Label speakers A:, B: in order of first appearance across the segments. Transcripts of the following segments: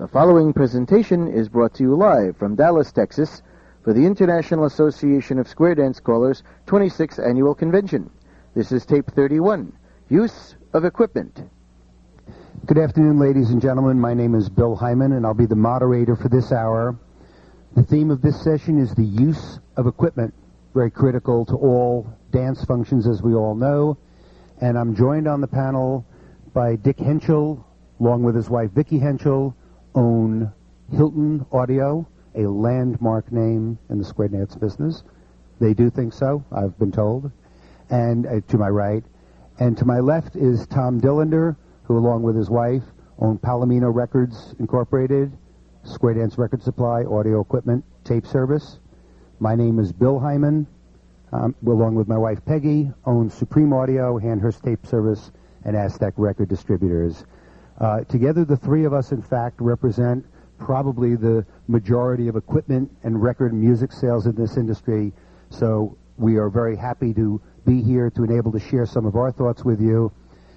A: The following presentation is brought to you live from Dallas, Texas, for the International Association of Square Dance Callers 26th Annual Convention. This is tape 31, Use of Equipment.
B: Good afternoon, ladies and gentlemen. My name is Bill Hyman, and I'll be the moderator for this hour. The theme of this session is the use of equipment, very critical to all dance functions, as we all know. And I'm joined on the panel by Dick Henschel, along with his wife Vicki Henschel, own Hilton Audio, a landmark name in the square dance business. They do think so, I've been told. And to my right. And to my left is Tom Dillander, who, along with his wife, own Palomino Records Incorporated, Square Dance Record Supply, audio equipment, tape service. My name is Bill Hyman, along with my wife Peggy, own Supreme Audio, Handhurst Tape Service, and Aztec Record Distributors. Together, the three of us, in fact, represent probably the majority of equipment and record music sales in this industry. So we are very happy to be here to enable to share some of our thoughts with you.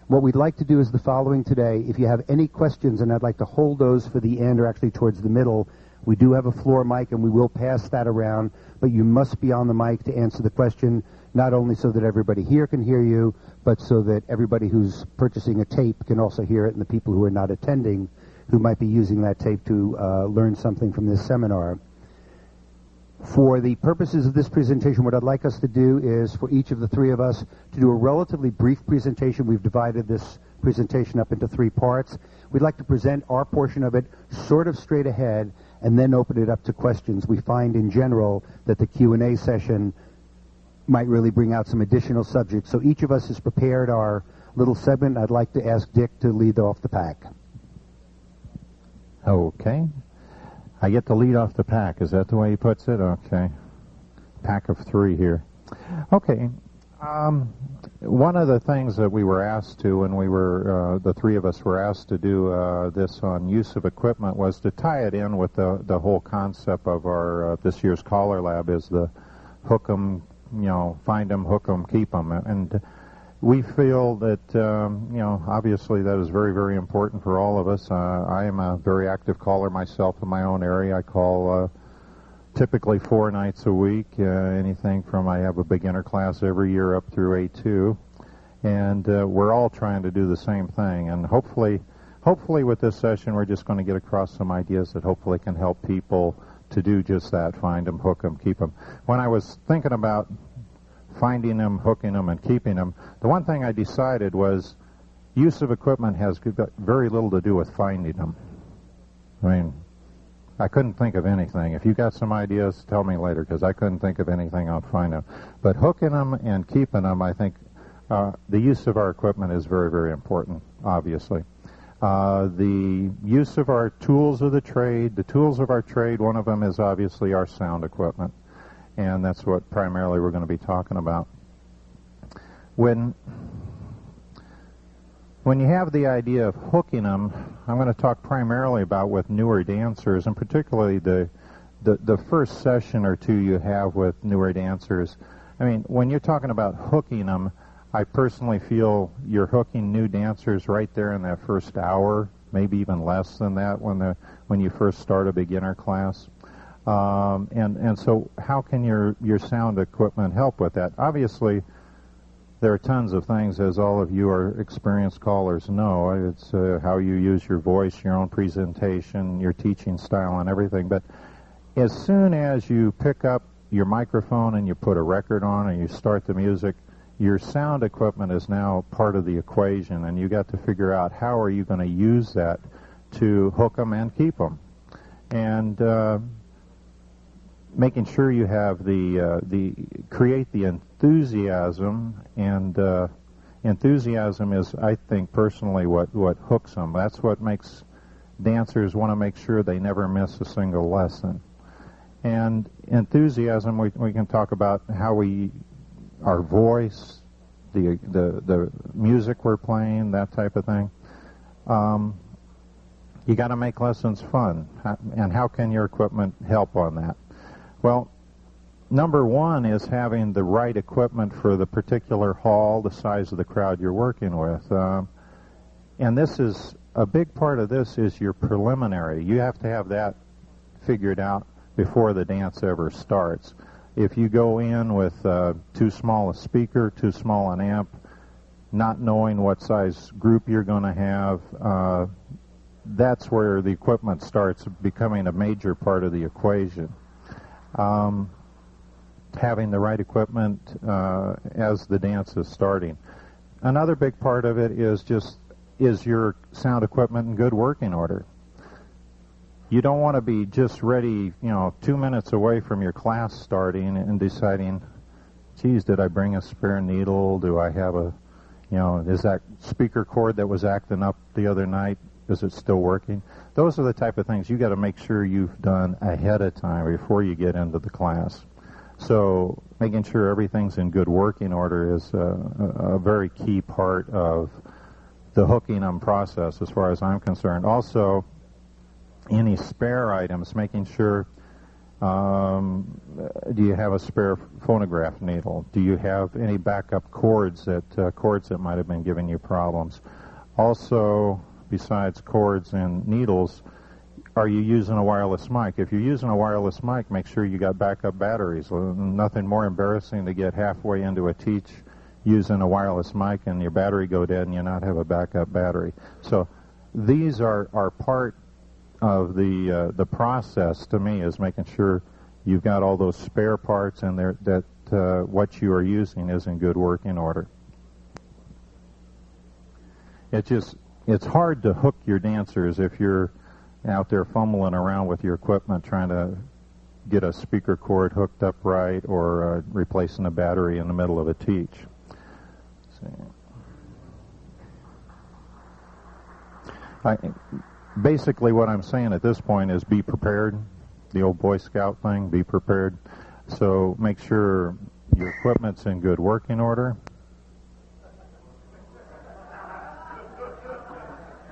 B: What we'd like to do is the following today. If you have any questions, and I'd like to hold those for the end or actually towards the middle, we do have a floor mic and we will pass that around, but you must be on the mic to answer the question, not only so that everybody here can hear you, but so that everybody who's purchasing a tape can also hear it, and the people who are not attending who might be using that tape to learn something from this seminar. For the purposes of this presentation, what I'd like us to do is for each of the three of us to do a relatively brief presentation. We've divided this presentation up into three parts. We'd like to present our portion of it sort of straight ahead and then open it up to questions. We find in general that the Q&A session might really bring out some additional subjects. So each of us has prepared our little segment. I'd like to ask Dick to lead off the pack.
C: Okay. I get to lead off the pack. Is that the way he puts it? Okay. Pack of three here. Okay. One of the things that we were asked to when we were, the three of us were asked to do this on use of equipment was to tie it in with the whole concept of our this year's Caller Lab is the hook 'em, find 'em, hook 'em, keep 'em. And we feel that, obviously that is very, very important for all of us. I am a very active caller myself in my own area. I call typically 4 nights a week, anything from I have a beginner class every year up through A2. And we're all trying to do the same thing. And hopefully with this session we're just going to get across some ideas that hopefully can help people to do just that, find them, hook them, keep them. When I was thinking about finding them, hooking them, and keeping them, the one thing I decided was use of equipment has got very little to do with finding them. I mean, I couldn't think of anything. If you got some ideas, tell me later, because I couldn't think of anything on finding them. But hooking them and keeping them, I think the use of our equipment is very, very important, obviously. The use of our tools of the trade, one of them is obviously our sound equipment. And that's what primarily we're going to be talking about. When you have the idea of hooking them, I'm going to talk primarily about with newer dancers, and particularly the first session or two you have with newer dancers. I mean, when you're talking about hooking them, I personally feel you're hooking new dancers right there in that first hour, maybe even less than that when you first start a beginner class. And so how can your sound equipment help with that? Obviously, there are tons of things, as all of you are experienced callers know. It's how you use your voice, your own presentation, your teaching style, and everything. But as soon as you pick up your microphone and you put a record on and you start the music, your sound equipment is now part of the equation, and you got to figure out how are you going to use that to hook them and keep them. And making sure you have create the enthusiasm, and enthusiasm is, I think personally, what hooks them. That's what makes dancers want to make sure they never miss a single lesson. And enthusiasm, we can talk about how our voice, the music we're playing, that type of thing. You got to make lessons fun, and how can your equipment help on that? Well, number one is having the right equipment for the particular hall, the size of the crowd you're working with. And this is a big part of this is your preliminary. You have to have that figured out before the dance ever starts. If you go in with too small a speaker, too small an amp, not knowing what size group you're going to have, that's where the equipment starts becoming a major part of the equation. Having the right equipment as the dance is starting. Another big part of it is your sound equipment in good working order. You don't want to be just ready, 2 minutes away from your class starting and deciding, geez, did I bring a spare needle? Do I have is that speaker cord that was acting up the other night, is it still working? Those are the type of things you got to make sure you've done ahead of time before you get into the class. So making sure everything's in good working order is a very key part of the hooking them process as far as I'm concerned. Also, any spare items, making sure, do you have a spare phonograph needle? Do you have any backup cords that might have been giving you problems? Also, besides cords and needles, are you using a wireless mic? If you're using a wireless mic, make sure you got backup batteries. Nothing more embarrassing to get halfway into a teach using a wireless mic and your battery go dead and you not have a backup battery. So these are part of the process to me, is making sure you've got all those spare parts and that what you are using is in good working order. It's hard to hook your dancers if you're out there fumbling around with your equipment trying to get a speaker cord hooked up right or replacing a battery in the middle of a teach. Basically what I'm saying at this point is be prepared. The old Boy Scout thing, be prepared. So make sure your equipment's in good working order.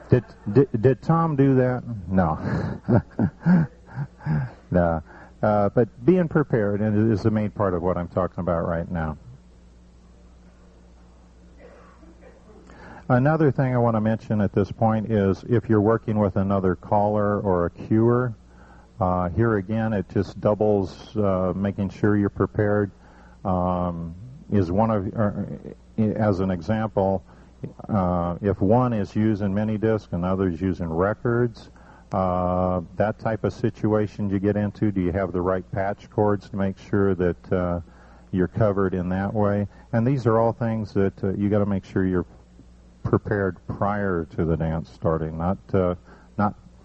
C: Did Tom do that? No. No. But being prepared is the main part of what I'm talking about right now. Another thing I want to mention at this point is if you're working with another caller or a cuer, here again it just doubles making sure you're prepared. Is one of, as an example, if one is using mini disc and other is using records, that type of situation you get into, do you have the right patch cords to make sure that you're covered in that way? And these are all things that you got to make sure you're prepared prior to the dance starting, not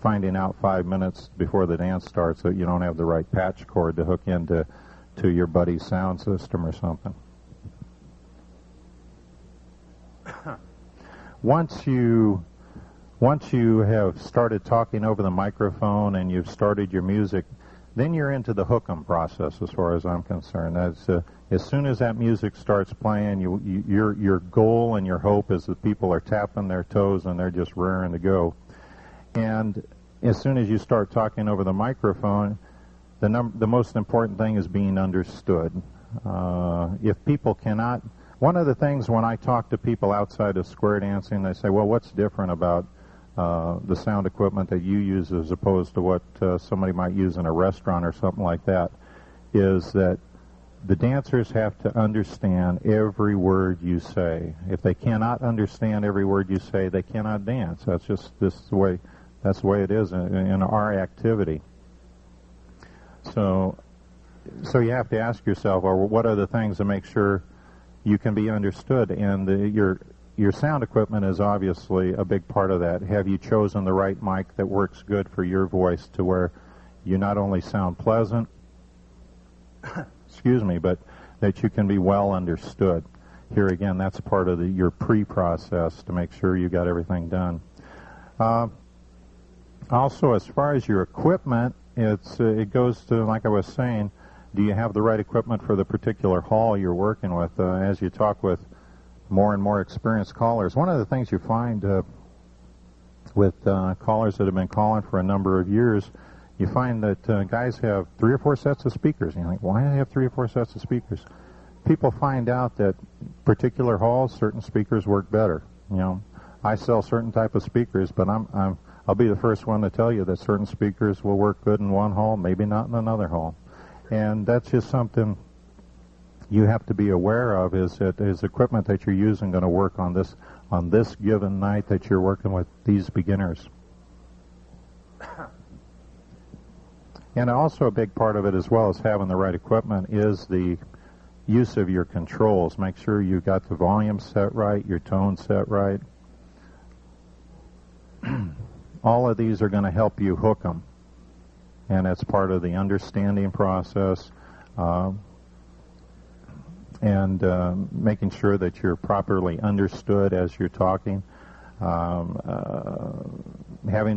C: finding out 5 minutes before the dance starts that you don't have the right patch cord to hook into your buddy's sound system or something. Once you have started talking over the microphone and you've started your music, then you're into the hook 'em process as far as I'm concerned. That's, as soon as that music starts playing, your goal and your hope is that people are tapping their toes and they're just raring to go. And as soon as you start talking over the microphone, the most important thing is being understood. If people cannot... One of the things when I talk to people outside of square dancing, they say, well, what's different about the sound equipment that you use as opposed to what somebody might use in a restaurant or something like that, is that the dancers have to understand every word you say. If they cannot understand every word you say, they cannot dance. That's just the way it is in our activity. So you have to ask yourself, well, what are the things to make sure you can be understood? And your sound equipment is obviously a big part of that. Have you chosen the right mic that works good for your voice to where you not only sound pleasant, excuse me, but that you can be well understood? Here again, that's part of your pre-process to make sure you got everything done. Also, as far as your equipment, it goes to, like I was saying, do you have the right equipment for the particular hall you're working with? As you talk with more and more experienced callers, one of the things you find with callers that have been calling for a number of years, you find that guys have 3 or 4 sets of speakers. And you think, why do they have 3 or 4 sets of speakers? People find out that particular halls, certain speakers work better. I sell certain type of speakers, but I'll be the first one to tell you that certain speakers will work good in one hall, maybe not in another hall. And that's just something you have to be aware of, is that is equipment that you're using going to work on this given night that you're working with these beginners. And also a big part of it, as well as having the right equipment, is the use of your controls. Make sure you got the volume set right, your tone set right. All of these are going to help you hook them, and that's part of the understanding process, and making sure that you're properly understood as you're talking. Having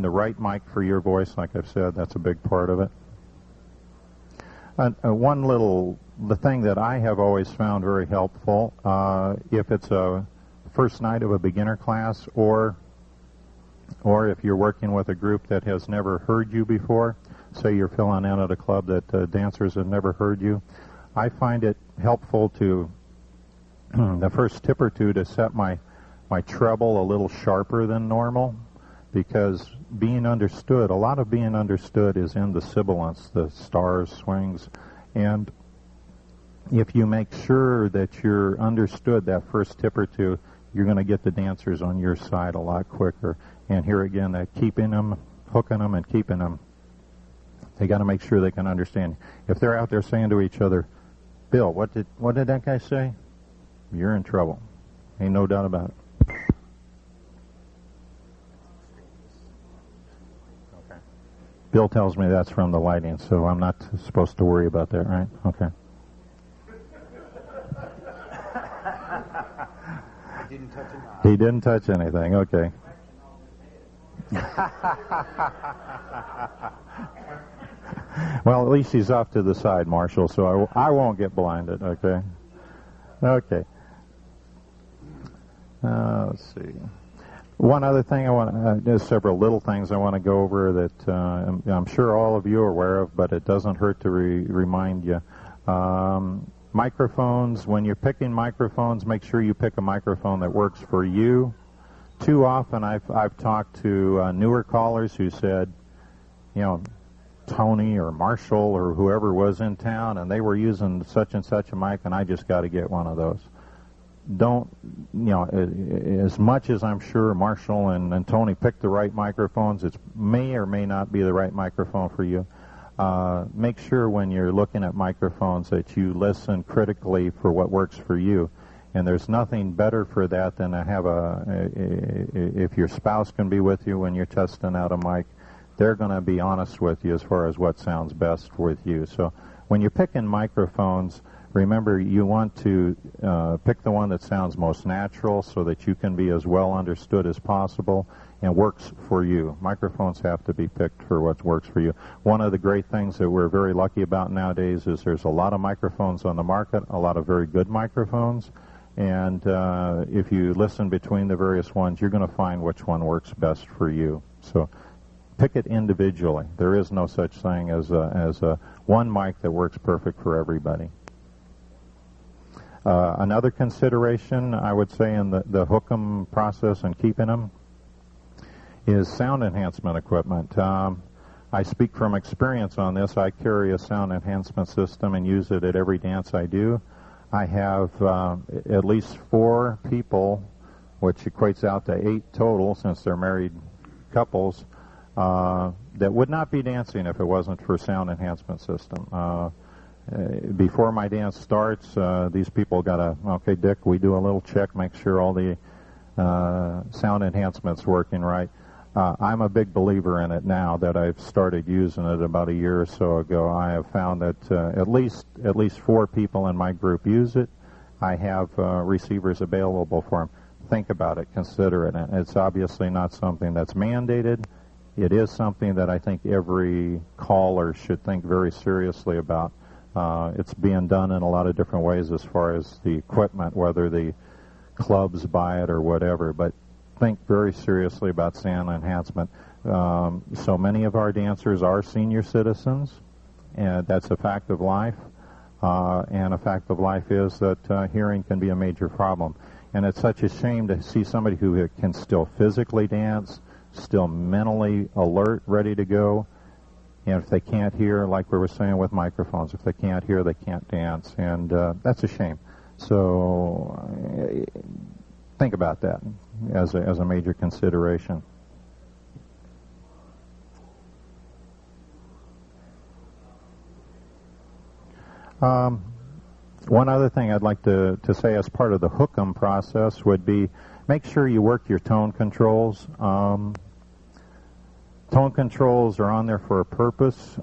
C: the right mic for your voice, like I've said, that's a big part of it. The thing that I have always found very helpful, if it's a first night of a beginner class, or if you're working with a group that has never heard you before, say you're filling in at a club that dancers have never heard you, I find it helpful to, the first tip or two, to set my treble a little sharper than normal, because being understood, a lot of being understood is in the sibilants, the stars, swings, and if you make sure that you're understood that first tip or two, you're going to get the dancers on your side a lot quicker. And here again, that keeping them, hooking them, and keeping them, they got to make sure they can understand. If they're out there saying to each other, "Bill, what did that guy say?" You're in trouble. Ain't no doubt about it. Okay. Bill tells me that's from the lighting, so I'm not supposed to worry about that, right? Okay. He didn't touch anything. Okay. Well, at least he's off to the side, Marshall, so I won't get blinded. Okay. Okay. Let's see. One other thing there's several little things I want to go over that I'm sure all of you are aware of, but it doesn't hurt to remind you. Microphones, when you're picking microphones, make sure you pick a microphone that works for you. Too often I've talked to newer callers who said, Tony or Marshall or whoever was in town, and they were using such and such a mic, and I just got to get one of those. Don't, as much as I'm sure Marshall and Tony picked the right microphones, it may or may not be the right microphone for you. Make sure when you're looking at microphones that you listen critically for what works for you. And there's nothing better for that than to have if your spouse can be with you when you're testing out a mic, they're going to be honest with you as far as what sounds best with you. So when you're picking microphones, remember you want to pick the one that sounds most natural so that you can be as well understood as possible and works for you. Microphones have to be picked for what works for you. One of the great things that we're very lucky about nowadays is there's a lot of microphones on the market, a lot of very good microphones, and if you listen between the various ones, you're going to find which one works best for you. So pick it individually. There is no such thing as a one mic that works perfect for everybody. Another consideration, I would say, in the hook 'em process and keeping them is sound enhancement equipment. I speak from experience on this. I carry a sound enhancement system and use it at every dance I do. I have at least 4 people, which equates out to 8 total since they're married couples, that would not be dancing if it wasn't for sound enhancement system. Before my dance starts, these people okay, Dick, we do a little check, make sure all the sound enhancement's working right. I'm a big believer in it now that I've started using it about a year or so ago. I have found that at least 4 people in my group use it. I have receivers available for them. Think about it, consider it. And it's obviously not something that's mandated. It is something that I think every caller should think very seriously about. It's being done in a lot of different ways as far as the equipment, whether the clubs buy it or whatever, but think very seriously about sound enhancement. So many of our dancers are senior citizens, and that's a fact of life. And a fact of life is that hearing can be a major problem. And it's such a shame to see somebody who can still physically dance, still mentally alert, ready to go. And if they can't hear, like we were saying with microphones, if they can't hear, they can't dance. And that's a shame. So think about that as a major consideration. One other thing I'd like to say as part of the hook-em process would be make sure you work your tone controls. Tone controls are on there for a purpose.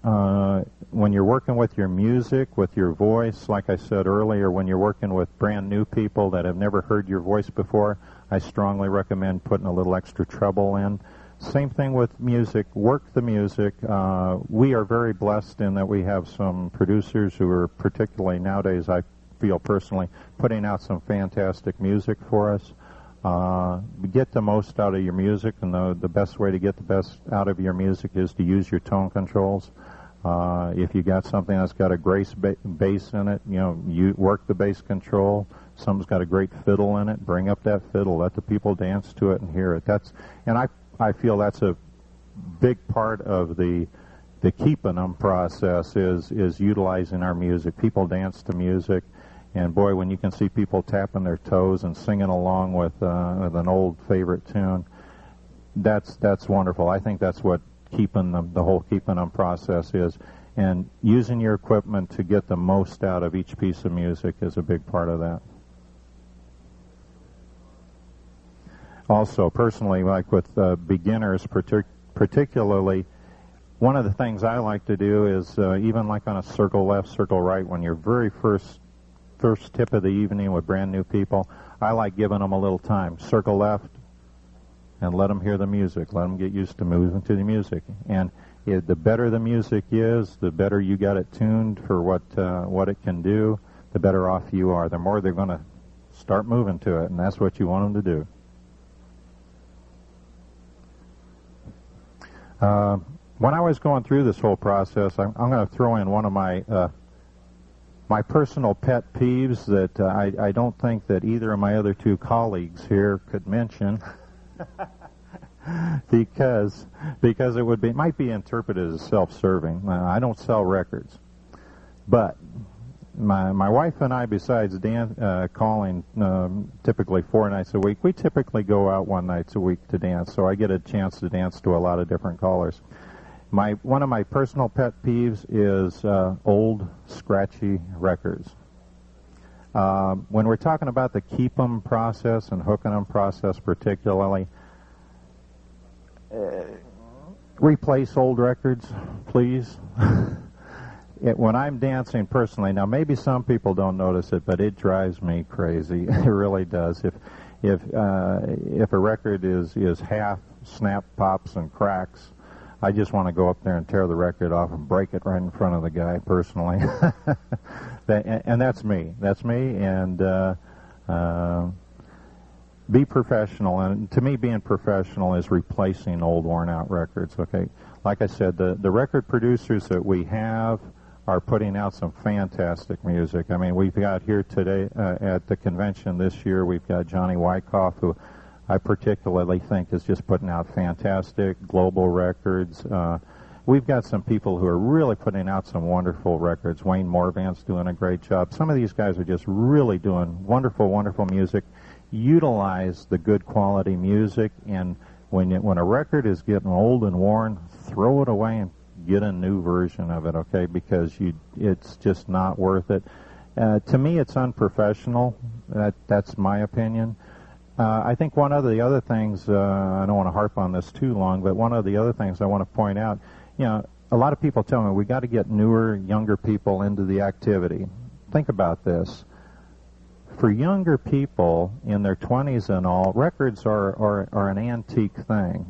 C: When you're working with your music, with your voice, like I said earlier, when you're working with brand new people that have never heard your voice before, I strongly recommend putting a little extra treble in. Same thing with music. Work the music. We are very blessed in that we have some producers who are particularly nowadays, I feel personally, putting out some fantastic music for us. Get the most out of your music, and the best way to get the best out of your music is to use your tone controls. If you got something that's got a great bass in it, you work the bass control. Something's got a great fiddle in it, bring up that fiddle. Let the people dance to it and hear it. I feel that's a big part of the keeping them process is utilizing our music. People dance to music, and boy, when you can see people tapping their toes and singing along with an old favorite tune, that's wonderful. I think that's what the whole keeping them process is, and using your equipment to get the most out of each piece of music is a big part of that. Also, personally, like with beginners particularly, one of the things I like to do is even like on a circle left, circle right, when you're very first tip of the evening with brand new people, I like giving them a little time. Circle left and let them hear the music. Let them get used to moving to the music. And the better the music is, the better you got it tuned for what it can do, the better off you are. The more they're going to start moving to it, and that's what you want them to do. When I was going through this whole process, I'm going to throw in one of my personal pet peeves that I don't think that either of my other two colleagues here could mention, because it might be interpreted as self-serving. I don't sell records, but my wife and I, besides calling typically 4 nights a week, we typically go out 1 night a week to dance, so I get a chance to dance to a lot of different callers. One of my personal pet peeves is old, scratchy records. When we're talking about the keep 'em process and hooking 'em process particularly, replace old records, please. When I'm dancing personally, now maybe some people don't notice it, but it drives me crazy. It really does. If a record is half snap, pops, and cracks, I just want to go up there and tear the record off and break it right in front of the guy personally. And that's me. That's me. And be professional. And to me, being professional is replacing old, worn-out records. Okay, like I said, the record producers that we have are putting out some fantastic music. I mean, we've got here today at the convention this year, we've got Johnny Wyckoff, who I particularly think is just putting out fantastic global records. We've got some people who are really putting out some wonderful records. Wayne Morvan's doing a great job. Some of these guys are just really doing wonderful, wonderful music. Utilize the good quality music, and when a record is getting old and worn, throw it away and get a new version of it, okay? Because it's just not worth it. To me, it's unprofessional. That's my opinion. I think one of the other things, I don't want to harp on this too long, but one of the other things I want to point out, a lot of people tell me we got to get newer, younger people into the activity. Think about this. For younger people in their 20s and all, records are an antique thing.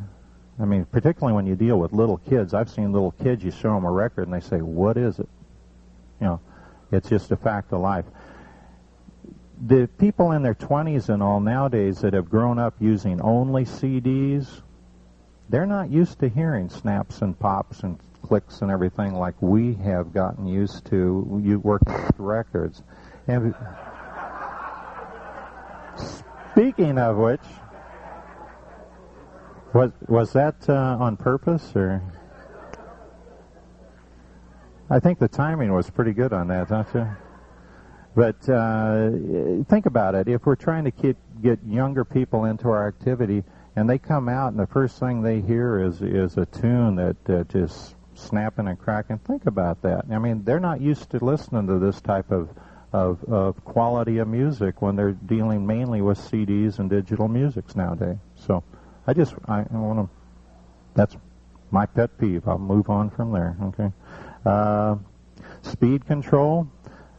C: I mean, particularly when you deal with little kids. I've seen little kids, you show them a record and they say, what is it? It's just a fact of life. The people in their 20s and all nowadays that have grown up using only CDs, they're not used to hearing snaps and pops and clicks and everything like we have gotten used to. You work with records. And Speaking of which, was that on purpose, or? I think the timing was pretty good on that, don't you? But think about it. If we're trying to get younger people into our activity, and they come out, and the first thing they hear is a tune that just snapping and cracking, think about that. I mean, they're not used to listening to this type of quality of music when they're dealing mainly with CDs and digital musics nowadays. So I want to, that's my pet peeve. I'll move on from there, okay? Speed control.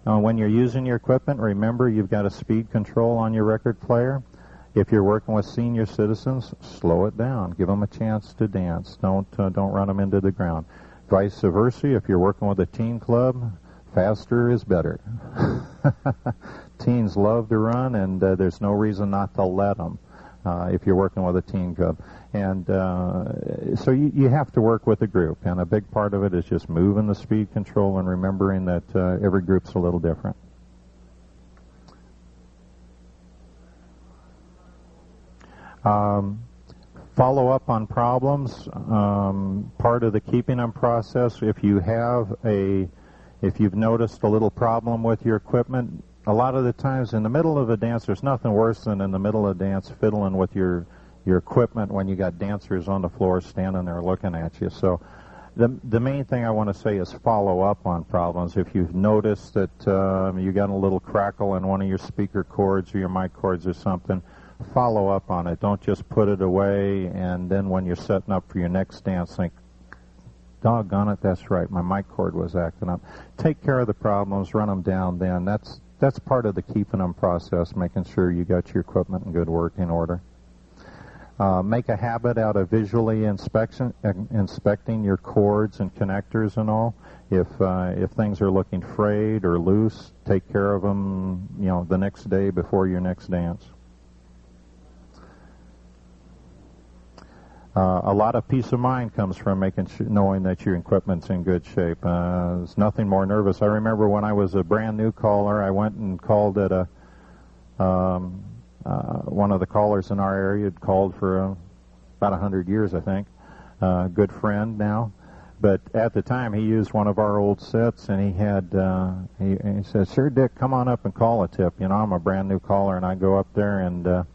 C: When you're using your equipment, remember you've got a speed control on your record player. If you're working with senior citizens, slow it down. Give them a chance to dance. Don't run them into the ground. Vice versa, if you're working with a teen club, faster is better. Teens love to run, and there's no reason not to let them if you're working with a teen club. And so you have to work with a group, and a big part of it is just moving the speed control and remembering that every group's a little different. Follow up on problems. Part of the keeping them process, if you've noticed a little problem with your equipment, a lot of the times in the middle of a dance, there's nothing worse than in the middle of a dance fiddling with your equipment when you got dancers on the floor standing there looking at you. So the main thing I want to say is follow up on problems. If you've noticed that you got a little crackle in one of your speaker cords or your mic cords or something, follow up on it. Don't just put it away and then when you're setting up for your next dance think, doggone it, that's right, my mic cord was acting up. Take care of the problems, run them down then. That's part of the keeping them process, making sure you got your equipment in good working order. Make a habit out of visually inspecting your cords and connectors and all. If things are looking frayed or loose, take care of them, the next day before your next dance. A lot of peace of mind comes from knowing that your equipment's in good shape. There's nothing more nervous. I remember when I was a brand new caller, I went and called at one of the callers in our area had called for about 100 years, I think. Good friend now. But at the time, he used one of our old sets, and he said, "Sure, Dick, come on up and call a tip. I'm a brand new caller," and I go up there, and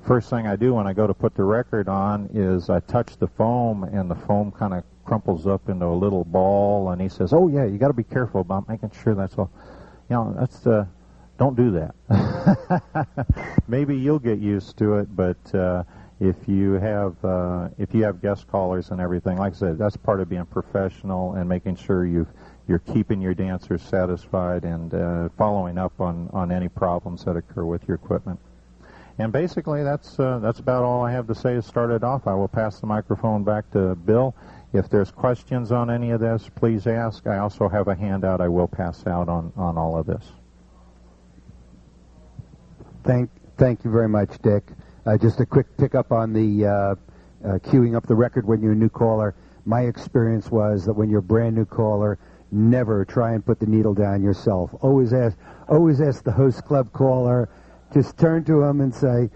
C: first thing I do when I go to put the record on is I touch the foam, and the foam kind of crumples up into a little ball, and he says, "Oh, yeah, you got to be careful about making sure that's all." Don't do that. Maybe you'll get used to it, but if you have guest callers and everything, like I said, that's part of being professional and making sure you're keeping your dancers satisfied and following up on any problems that occur with your equipment. And basically, that's about all I have to say to start it off. I will pass the microphone back to Bill. If there's questions on any of this, please ask. I also have a handout I will pass out on all of this.
B: Thank you very much, Dick. Just a quick pick-up on the queuing up the record when you're a new caller. My experience was that when you're a brand new caller, never try and put the needle down yourself. Always ask the host club caller. Just turn to him and say,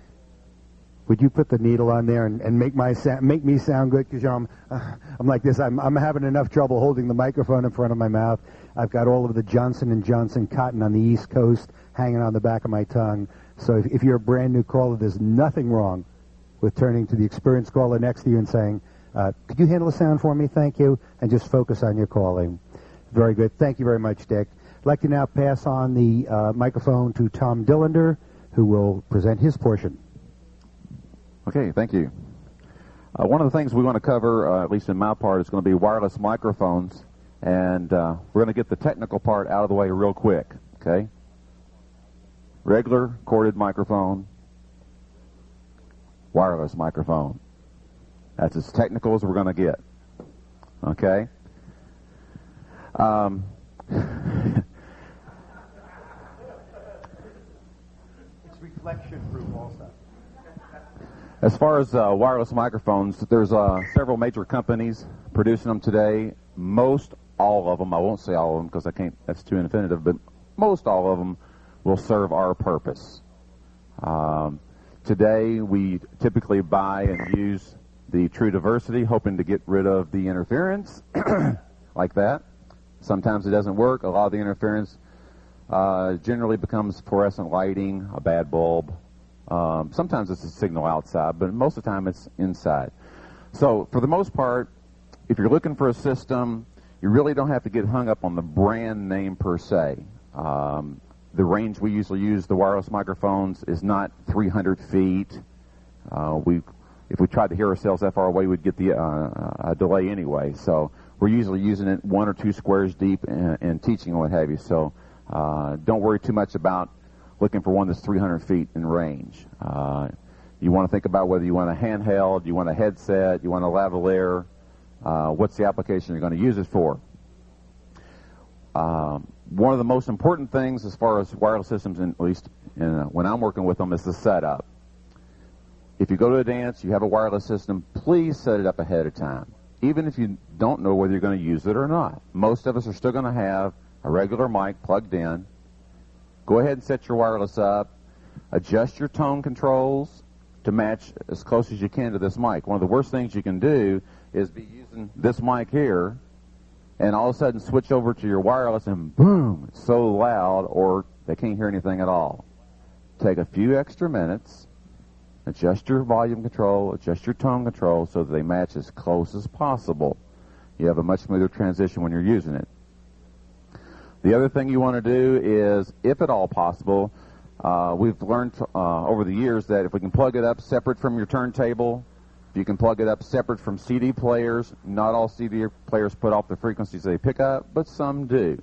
B: "Would you put the needle on there and make me sound good?" Because I'm like this. I'm having enough trouble holding the microphone in front of my mouth. I've got all of the Johnson & Johnson cotton on the East Coast hanging on the back of my tongue. So if you're a brand new caller, there's nothing wrong with turning to the experienced caller next to you and saying, "Could you handle the sound for me? Thank you," and just focus on your calling. Very good. Thank you very much, Dick. I'd like to now pass on the microphone to Tom Dillander, who will present his portion.
D: Okay, thank you. One of the things we want to cover, at least in my part, is going to be wireless microphones, and we're going to get the technical part out of the way real quick, okay? Regular corded microphone, wireless microphone. That's as technical as we're going to get, okay?
B: It's reflection-proof also.
D: As far as wireless microphones, there's several major companies producing them today. Most all of them, I won't say all of them because that's too infinitive, but most all of them will serve our purpose. Today, we typically buy and use the True Diversity, hoping to get rid of the interference, like that. Sometimes it doesn't work. A lot of the interference generally becomes fluorescent lighting, a bad bulb. Sometimes it's a signal outside, but most of the time it's inside. So for the most part, if you're looking for a system, you really don't have to get hung up on the brand name per se. The range we usually use, the wireless microphones, is not 300 feet. If we tried to hear ourselves that far away, we'd get the a delay anyway. So we're usually using it 1 or 2 squares deep and teaching and what have you. So don't worry too much about looking for one that's 300 feet in range. You want to think about whether you want a handheld, you want a headset, you want a lavalier, what's the application you're going to use it for. One of the most important things as far as wireless systems, at least when I'm working with them, is the setup. If you go to a dance, you have a wireless system, please set it up ahead of time, even if you don't know whether you're going to use it or not. Most of us are still going to have a regular mic plugged in. Go ahead and set your wireless up. Adjust your tone controls to match as close as you can to this mic. One of the worst things you can do is be using this mic here and all of a sudden switch over to your wireless and boom, it's so loud, or they can't hear anything at all. Take a few extra minutes, adjust your volume control, adjust your tone control so that they match as close as possible. You have a much smoother transition when you're using it. The other thing you want to do is, if at all possible, we've learned over the years that if we can plug it up separate from your turntable, you can plug it up separate from CD players. Not all CD players put off the frequencies they pick up, but some do.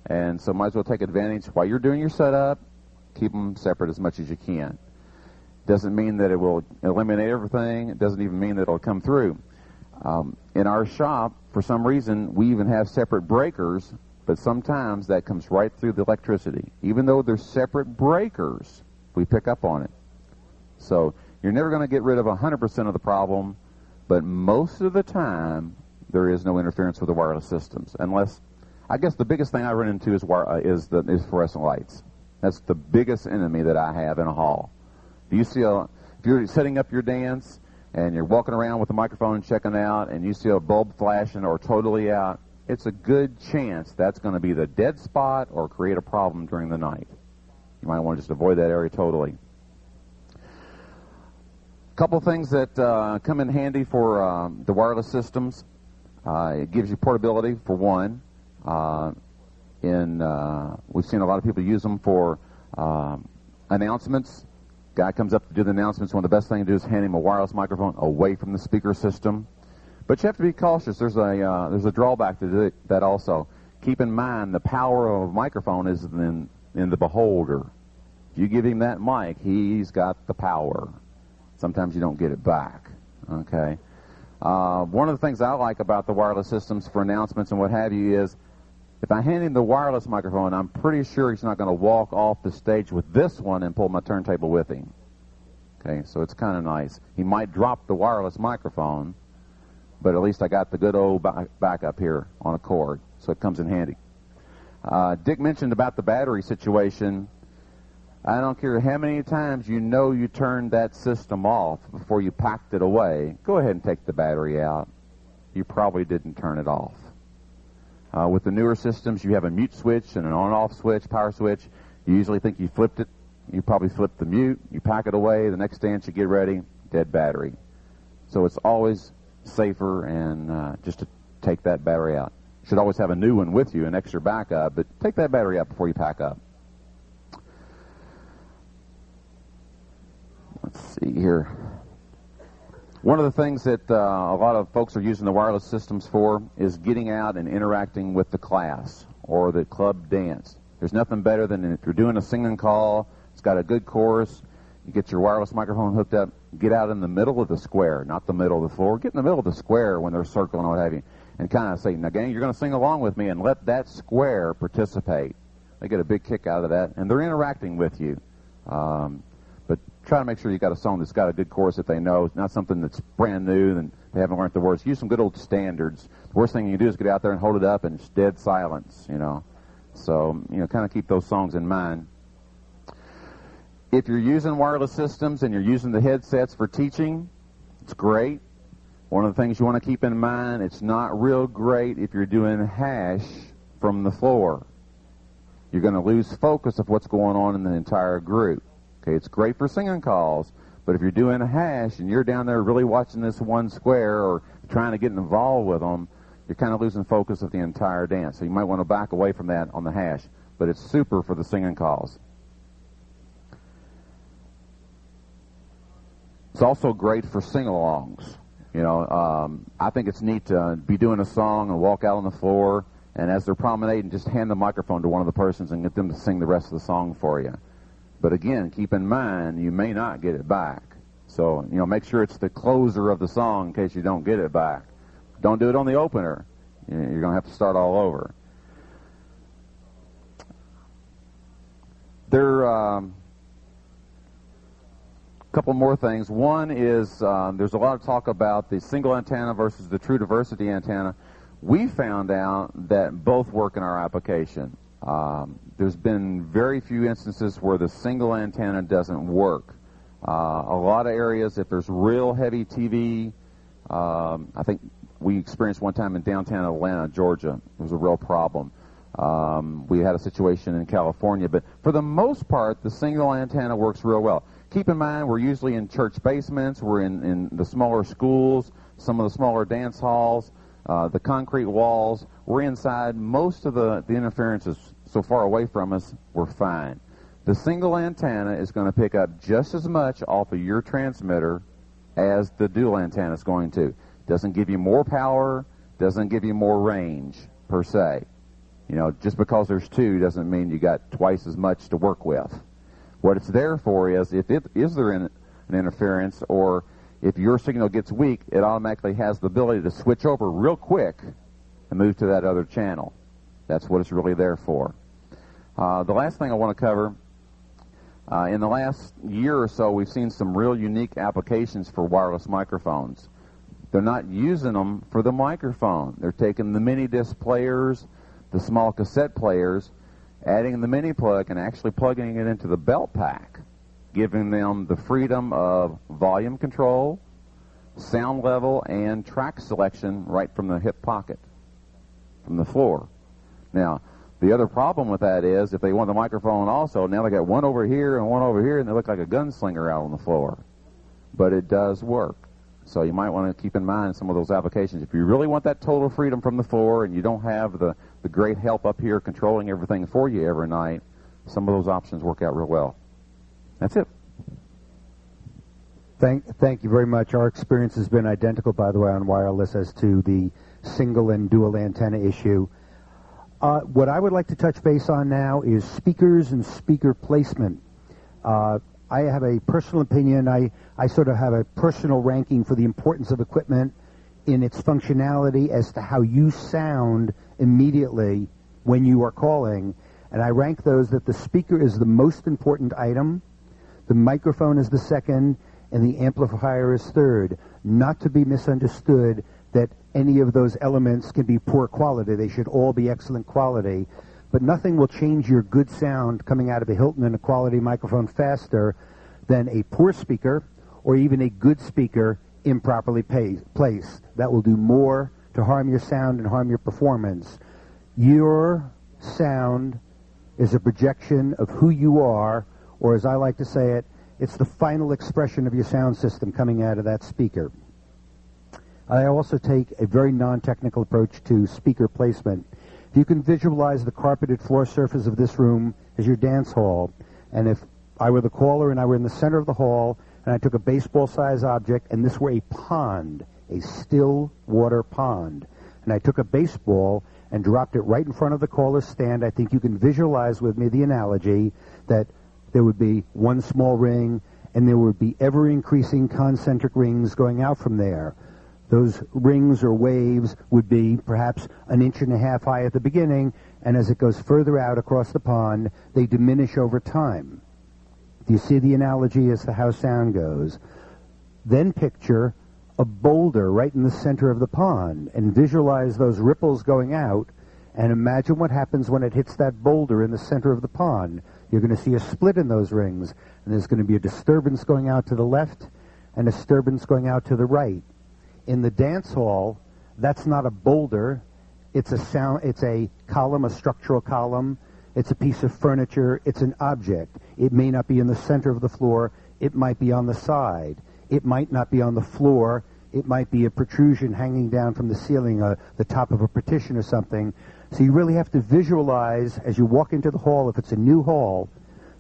D: And so might as well take advantage while you're doing your setup. Keep them separate as much as you can. Doesn't mean that it will eliminate everything. It doesn't even mean that it'll come through. In our shop, for some reason, we even have separate breakers, but sometimes that comes right through the electricity. Even though they're separate breakers, we pick up on it. So you're never going to get rid of 100% of the problem, but most of the time there is no interference with the wireless systems. Unless, I guess the biggest thing I run into is fluorescent lights. That's the biggest enemy that I have in a hall. If you're setting up your dance and you're walking around with the microphone checking out and you see a bulb flashing or totally out, it's a good chance that's going to be the dead spot or create a problem during the night. You might want to just avoid that area totally. A couple things that come in handy for the wireless systems. It gives you portability, for one. We've seen a lot of people use them for announcements. Guy comes up to do the announcements. One of the best things to do is hand him a wireless microphone away from the speaker system. But you have to be cautious. There's a drawback to that also. Keep in mind the power of a microphone is in the beholder. If you give him that mic, he's got the power. Sometimes you don't get it back. Okay. One of the things I like about the wireless systems for announcements and what have you is, if I hand him the wireless microphone, I'm pretty sure he's not going to walk off the stage with this one and pull my turntable with him. Okay, so it's kind of nice. He might drop the wireless microphone, but at least I got the good old backup here on a cord, so it comes in handy. Dick mentioned about the battery situation. I don't care how many times you know you turned that system off before you packed it away. Go ahead and take the battery out. You probably didn't turn it off. With the newer systems, you have a mute switch and an on-off switch, power switch. You usually think you flipped it. You probably flipped the mute. You pack it away. The next dance you get ready, dead battery. So it's always safer and just to take that battery out. You should always have a new one with you, an extra backup, but take that battery out before you pack up. Let's see here. One of the things that a lot of folks are using the wireless systems for is getting out and interacting with the class or the club dance. There's nothing better than if you're doing a singing call, it's got a good chorus, you get your wireless microphone hooked up, get out in the middle of the square, not the middle of the floor. Get in the middle of the square when they're circling or what have you, and kind of say, now gang, you're going to sing along with me, and let that square participate. They get a big kick out of that, and they're interacting with you. But try to make sure you got a song that's got a good chorus that they know. It's not something that's brand new and they haven't learned the words. Use some good old standards. The worst thing you can do is get out there and hold it up and it's dead silence, you know. So, kind of keep those songs in mind. If you're using wireless systems and you're using the headsets for teaching, it's great. One of the things you want to keep in mind, it's not real great if you're doing hash from the floor. You're going to lose focus of what's going on in the entire group. Okay, it's great for singing calls, but if you're doing a hash and you're down there really watching this one square or trying to get involved with them, you're kind of losing focus of the entire dance. So you might want to back away from that on the hash, but it's super for the singing calls. It's also great for sing-alongs. You know, I think it's neat to be doing a song and walk out on the floor, and as they're promenading, just hand the microphone to one of the persons and get them to sing the rest of the song for you. But again, keep in mind, you may not get it back. So, you know, make sure it's the closer of the song in case you don't get it back. Don't do it on the opener. You're going to have to start all over. There are couple more things. One is there's a lot of talk about the single antenna versus the true diversity antenna. We found out that both work in our application. There's been very few instances where the single antenna doesn't work. A lot of areas, if there's real heavy TV, I think we experienced one time in downtown Atlanta, Georgia. It was a real problem. We had a situation in California, but for the most part, the single antenna works real well. Keep in mind, we're usually in church basements, we're in the smaller schools, some of the smaller dance halls, the concrete walls. We're inside. Most of the interference is so far away from us, we're fine. The single antenna is going to pick up just as much off of your transmitter as the dual antenna is going to. Doesn't give you more power, doesn't give you more range, per se. You know, just because there's two doesn't mean you got twice as much to work with. What it's there for is if it is there an interference or if your signal gets weak, it automatically has the ability to switch over real quick and move to that other channel. That's what it's really there for. The last thing I want to cover, in the last year or so, we've seen some real unique applications for wireless microphones. They're not using them for the microphone. They're taking the mini disc players, the small cassette players, adding the mini plug and actually plugging it into the belt pack, giving them the freedom of volume control, sound level, and track selection right from the hip pocket, from the floor. Now, the other problem with that is if they want the microphone also, now they got one over here and one over here, and they look like a gunslinger out on the floor. But it does work. So you might want to keep in mind some of those applications. If you really want that total freedom from the floor and you don't have the great help up here controlling everything for you every night, some of those options work out real well. That's it.
B: Thank you very much. Our experience has been identical, by the way, on wireless as to the single and dual antenna issue. What I would like to touch base on now is speakers and speaker placement. I have a personal opinion. I sort of have a personal ranking for the importance of equipment in its functionality as to how you sound immediately when you are calling. And I rank those that the speaker is the most important item, the microphone is the second, and the amplifier is third. Not to be misunderstood that any of those elements can be poor quality. They should all be excellent quality. But nothing will change your good sound coming out of a Hilton and a quality microphone faster than a poor speaker or even a good speaker improperly placed. That will do more to harm your sound and harm your performance. Your sound is a projection of who you are, or as I like to say it, it's the final expression of your sound system coming out of that speaker. I also take a very non-technical approach to speaker placement. If you can visualize the carpeted floor surface of this room as your dance hall, and if I were the caller and I were in the center of the hall, and I took a baseball-sized object, and this were a pond, a still water pond, and I took a baseball and dropped it right in front of the caller's stand, I think you can visualize with me the analogy that there would be one small ring, and there would be ever-increasing concentric rings going out from there. Those rings or waves would be perhaps 1.5 inches high at the beginning, and as it goes further out across the pond, they diminish over time. Do you see the analogy as to how sound goes? Then picture a boulder right in the center of the pond, and visualize those ripples going out, and imagine what happens when it hits that boulder in the center of the pond. you're going to see a split in those rings, and there's going to be a disturbance going out to the left and a disturbance going out to the right. In the dance hall, that's not a boulder. It's a column, a structural column. It's a piece of furniture. It's an object. It may not be in the center of the floor. It might be on the side. It might not be on the floor. It might be a protrusion hanging down from the ceiling, the top of a partition or something. So you really have to visualize as you walk into the hall, if it's a new hall,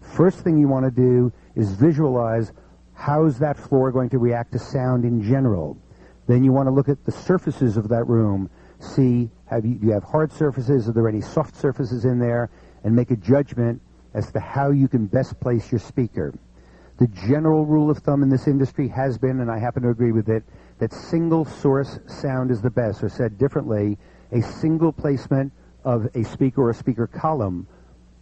B: first thing you want to do is visualize how's that floor going to react to sound in general. Then you want to look at the surfaces of that room, see, do you have hard surfaces, are there any soft surfaces in there, and make a judgment as to how you can best place your speaker. The general rule of thumb in this industry has been, and I happen to agree with it, that single source sound is the best, or said differently, a single placement of a speaker or a speaker column,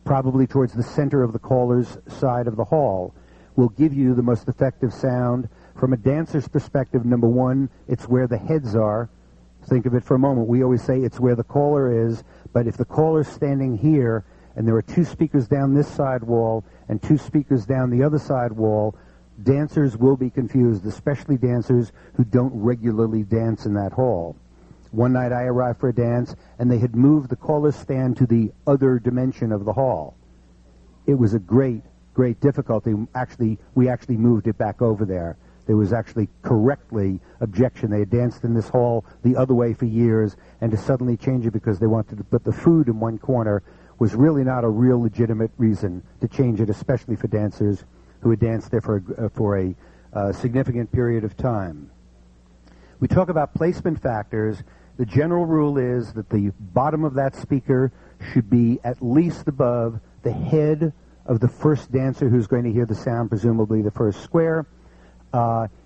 B: probably towards the center of the caller's side of the hall, will give you the most effective sound. From a dancer's perspective, number one, it's where the heads are. Think of it for a moment. We always say it's where the caller is, but if the caller's standing here and there are two speakers down this side wall and two speakers down the other side wall, dancers will be confused, especially dancers who don't regularly dance in that hall. One night I arrived for a dance, and they had moved the caller's stand to the other dimension of the hall. It was a great difficulty. We actually moved it back over there. There was actually correctly objection. They had danced in this hall the other way for years, and to suddenly change it because they wanted to put the food in one corner was really not a real legitimate reason to change it, especially for dancers who had danced there for a significant period of time. We talk about placement factors. The general rule is that the bottom of that speaker should be at least above the head of the first dancer who's going to hear the sound, presumably the first square.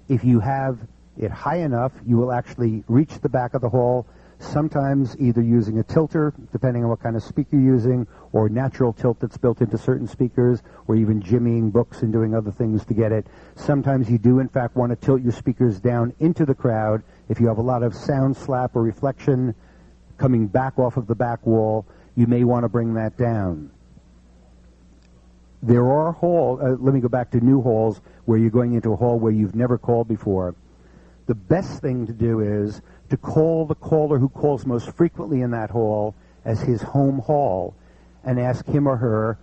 B: If you have it high enough, you will actually reach the back of the hall, sometimes either using a tilter, depending on what kind of speaker you're using, or natural tilt that's built into certain speakers, or even jimmying books and doing other things to get it. Sometimes you do, in fact, want to tilt your speakers down into the crowd. If you have a lot of sound slap or reflection coming back off of the back wall, you may want to bring that down. There are halls, let me go back to new halls, where you're going into a hall where you've never called before. The best thing to do is to call the caller who calls most frequently in that hall as his home hall and ask him or her,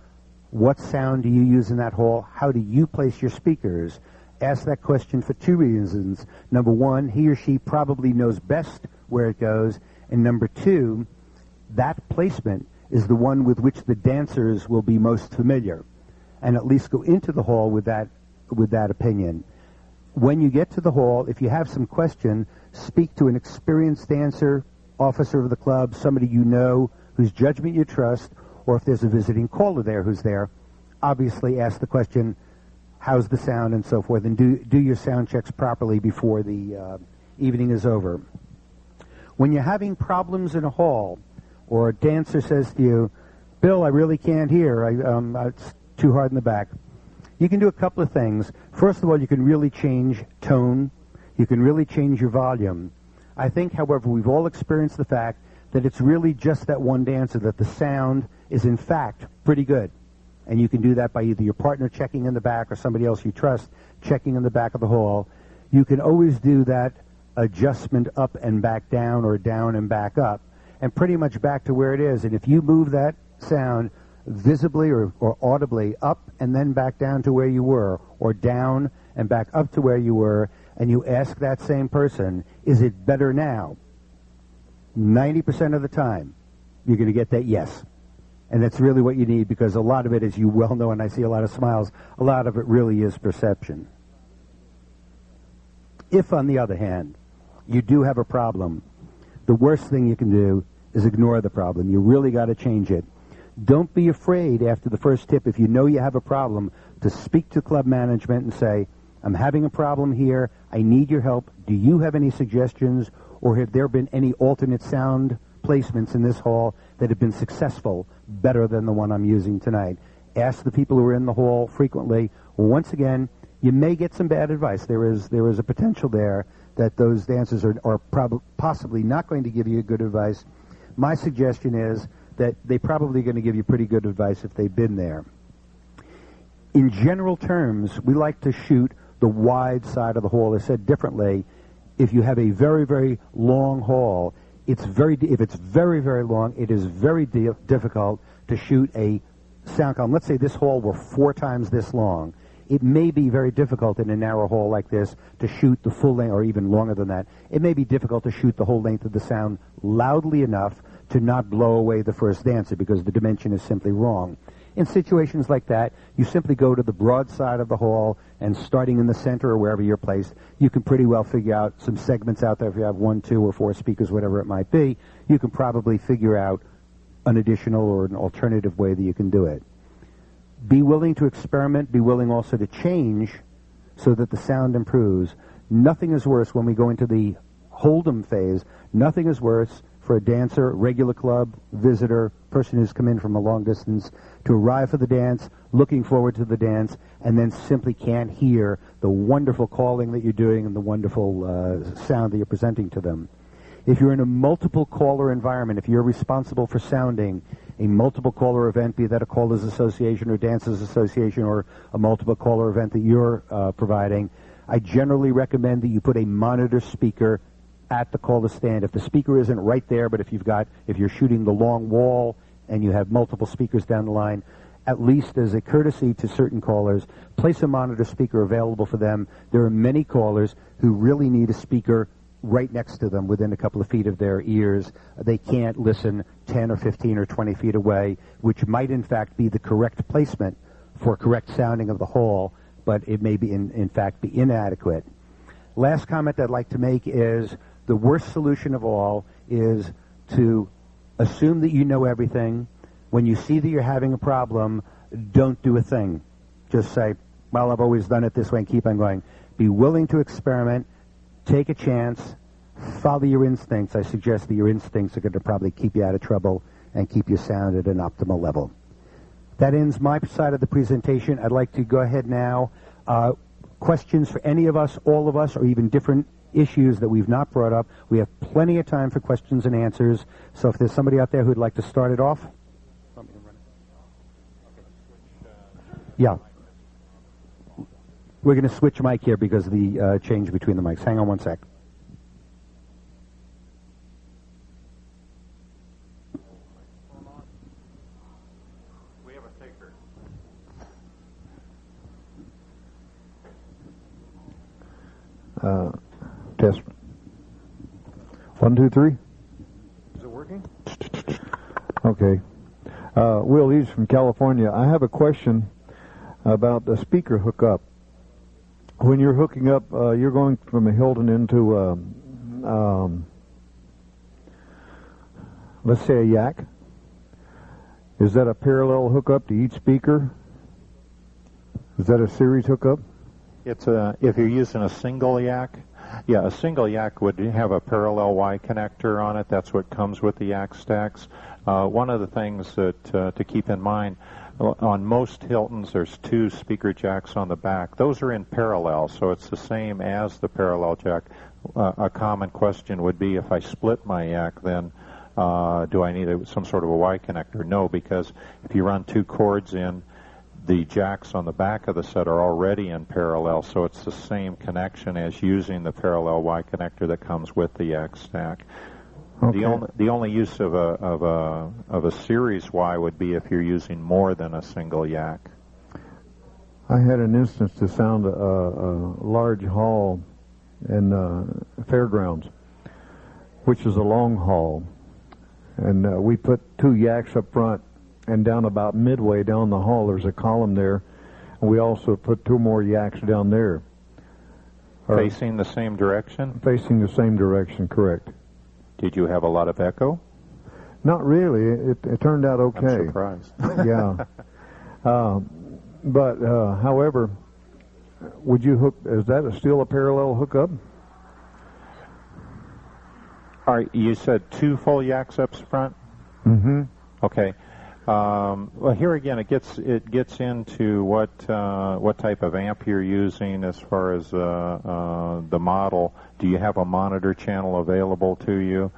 B: what sound do you use in that hall? How do you place your speakers? Ask that question for two reasons. Number one, he or she probably knows best where it goes. And number two, that placement is the one with which the dancers will be most familiar, and at least go into the hall with that opinion. When you get to the hall, if you have some question, speak to an experienced dancer, officer of the club, somebody you know, whose judgment you trust, or if there's a visiting caller there who's there, obviously ask the question, how's the sound, and so forth, and do your sound checks properly before the evening is over. When you're having problems in a hall, or a dancer says to you, Bill, I really can't hear, it's too hard in the back, you can do a couple of things. First of all, you can really change tone. You can really change your volume. I think, however, we've all experienced the fact that it's really just that one dancer, that the sound is, in fact, pretty good. And you can do that by either your partner checking in the back or somebody else you trust checking in the back of the hall. You can always do that adjustment up and back down, or down and back up, and pretty much back to where it is. And if you move that sound visibly or audibly up and then back down to where you were, or down and back up to where you were, and you ask that same person, is it better now? 90% of the time, you're going to get that yes. And that's really what you need, because a lot of it, as you well know, and I see a lot of smiles, a lot of it really is perception. If, on the other hand, you do have a problem, the worst thing you can do is ignore the problem. You really got to change it. Don't be afraid after the first tip, if you know you have a problem, to speak to club management and say, I'm having a problem here, I need your help, do you have any suggestions, or have there been any alternate sound placements in this hall that have been successful, better than the one I'm using tonight? Ask the people who are in the hall frequently. Once again, you may get some bad advice. There is a potential there that those dancers are possibly not going to give you good advice. My suggestion is that they're probably going to give you pretty good advice if they've been there. In general terms, we like to shoot the wide side of the hall. As said differently, if you have a very, very long hall, if it's very, very long, it is very difficult to shoot a sound column. Let's say this hall were 4 times this long. It may be very difficult in a narrow hall like this to shoot the full length, or even longer than that. It may be difficult to shoot the whole length of the sound loudly enough to not blow away the first dancer because the dimension is simply wrong. In situations like that, you simply go to the broad side of the hall, and starting in the center or wherever you're placed, you can pretty well figure out some segments out there. If you have 1, 2, or 4 speakers, whatever it might be, you can probably figure out an additional or an alternative way that you can do it. Be willing to experiment. Be willing also to change so that the sound improves. Nothing is worse when we go into the Hold'em phase. Nothing is worse for a dancer, regular club, visitor, person who's come in from a long distance to arrive for the dance, looking forward to the dance, and then simply can't hear the wonderful calling that you're doing and the wonderful sound that you're presenting to them. If you're in a multiple caller environment, if you're responsible for sounding a multiple caller event, be that a callers association or dancers association or a multiple caller event that you're providing, I generally recommend that you put a monitor speaker at the caller stand. If the speaker isn't right there, but if you're shooting the long wall and you have multiple speakers down the line, at least as a courtesy to certain callers, place a monitor speaker available for them. There are many callers who really need a speaker right next to them within a couple of feet of their ears. They can't listen 10 or 15 or 20 feet away, which might in fact be the correct placement for correct sounding of the hall, but it may be in fact be inadequate. Last comment I'd like to make is the worst solution of all is to assume that you know everything. When you see that you're having a problem, don't do a thing. Just say, well, I've always done it this way, and keep on going. Be willing to experiment. Take a chance. Follow your instincts. I suggest that your instincts are going to probably keep you out of trouble and keep your sound at an optimal level. That ends my side of the presentation. I'd like to go ahead now. Questions for any of us, all of us, or even different issues that we've not brought up. We have plenty of time for questions and answers. So if there's somebody out there who'd like to start it off. Yeah. We're going to switch mic here because of the change between the mics. Hang on one sec.
C: We have a taker.
E: Test. 1, 2, 3.
C: Is it working?
E: Okay. Will, he's from California. I have a question about the speaker hookup. When you're hooking up, you're going from a Hilton into, let's say a yak. Is that a parallel hookup to each speaker? Is that a series hookup?
C: It's if you're using a single yak, yeah, a single yak would have a parallel Y connector on it. That's what comes with the yak stacks. One of the things that to keep in mind, on most Hiltons, there's 2 speaker jacks on the back. Those are in parallel, so it's the same as the parallel jack. A common question would be, if I split my yak, then do I need some sort of a Y connector? No, because if you run 2 cords in, the jacks on the back of the set are already in parallel, so it's the same connection as using the parallel Y connector that comes with the yak stack. Okay. The only use of a series Y would be if you're using more than a single yak.
E: I had an instance to sound a large hall in Fairgrounds, which is a long hall, and we put 2 yaks up front, and down about midway down the hall there's a column there, and we also put 2 more yaks down there.
C: Facing the same direction?
E: Facing the same direction, correct.
C: Did you have a lot of echo?
E: Not really. It turned out okay.
C: I'm surprised.
E: Yeah. But, however, would you hook, is that still a parallel hookup?
C: All right, you said 2 full yaks up front?
E: Mm-hmm.
C: Okay. Well, here again, it gets into what type of amp you're using as far as the model. Do you have a monitor channel available to you?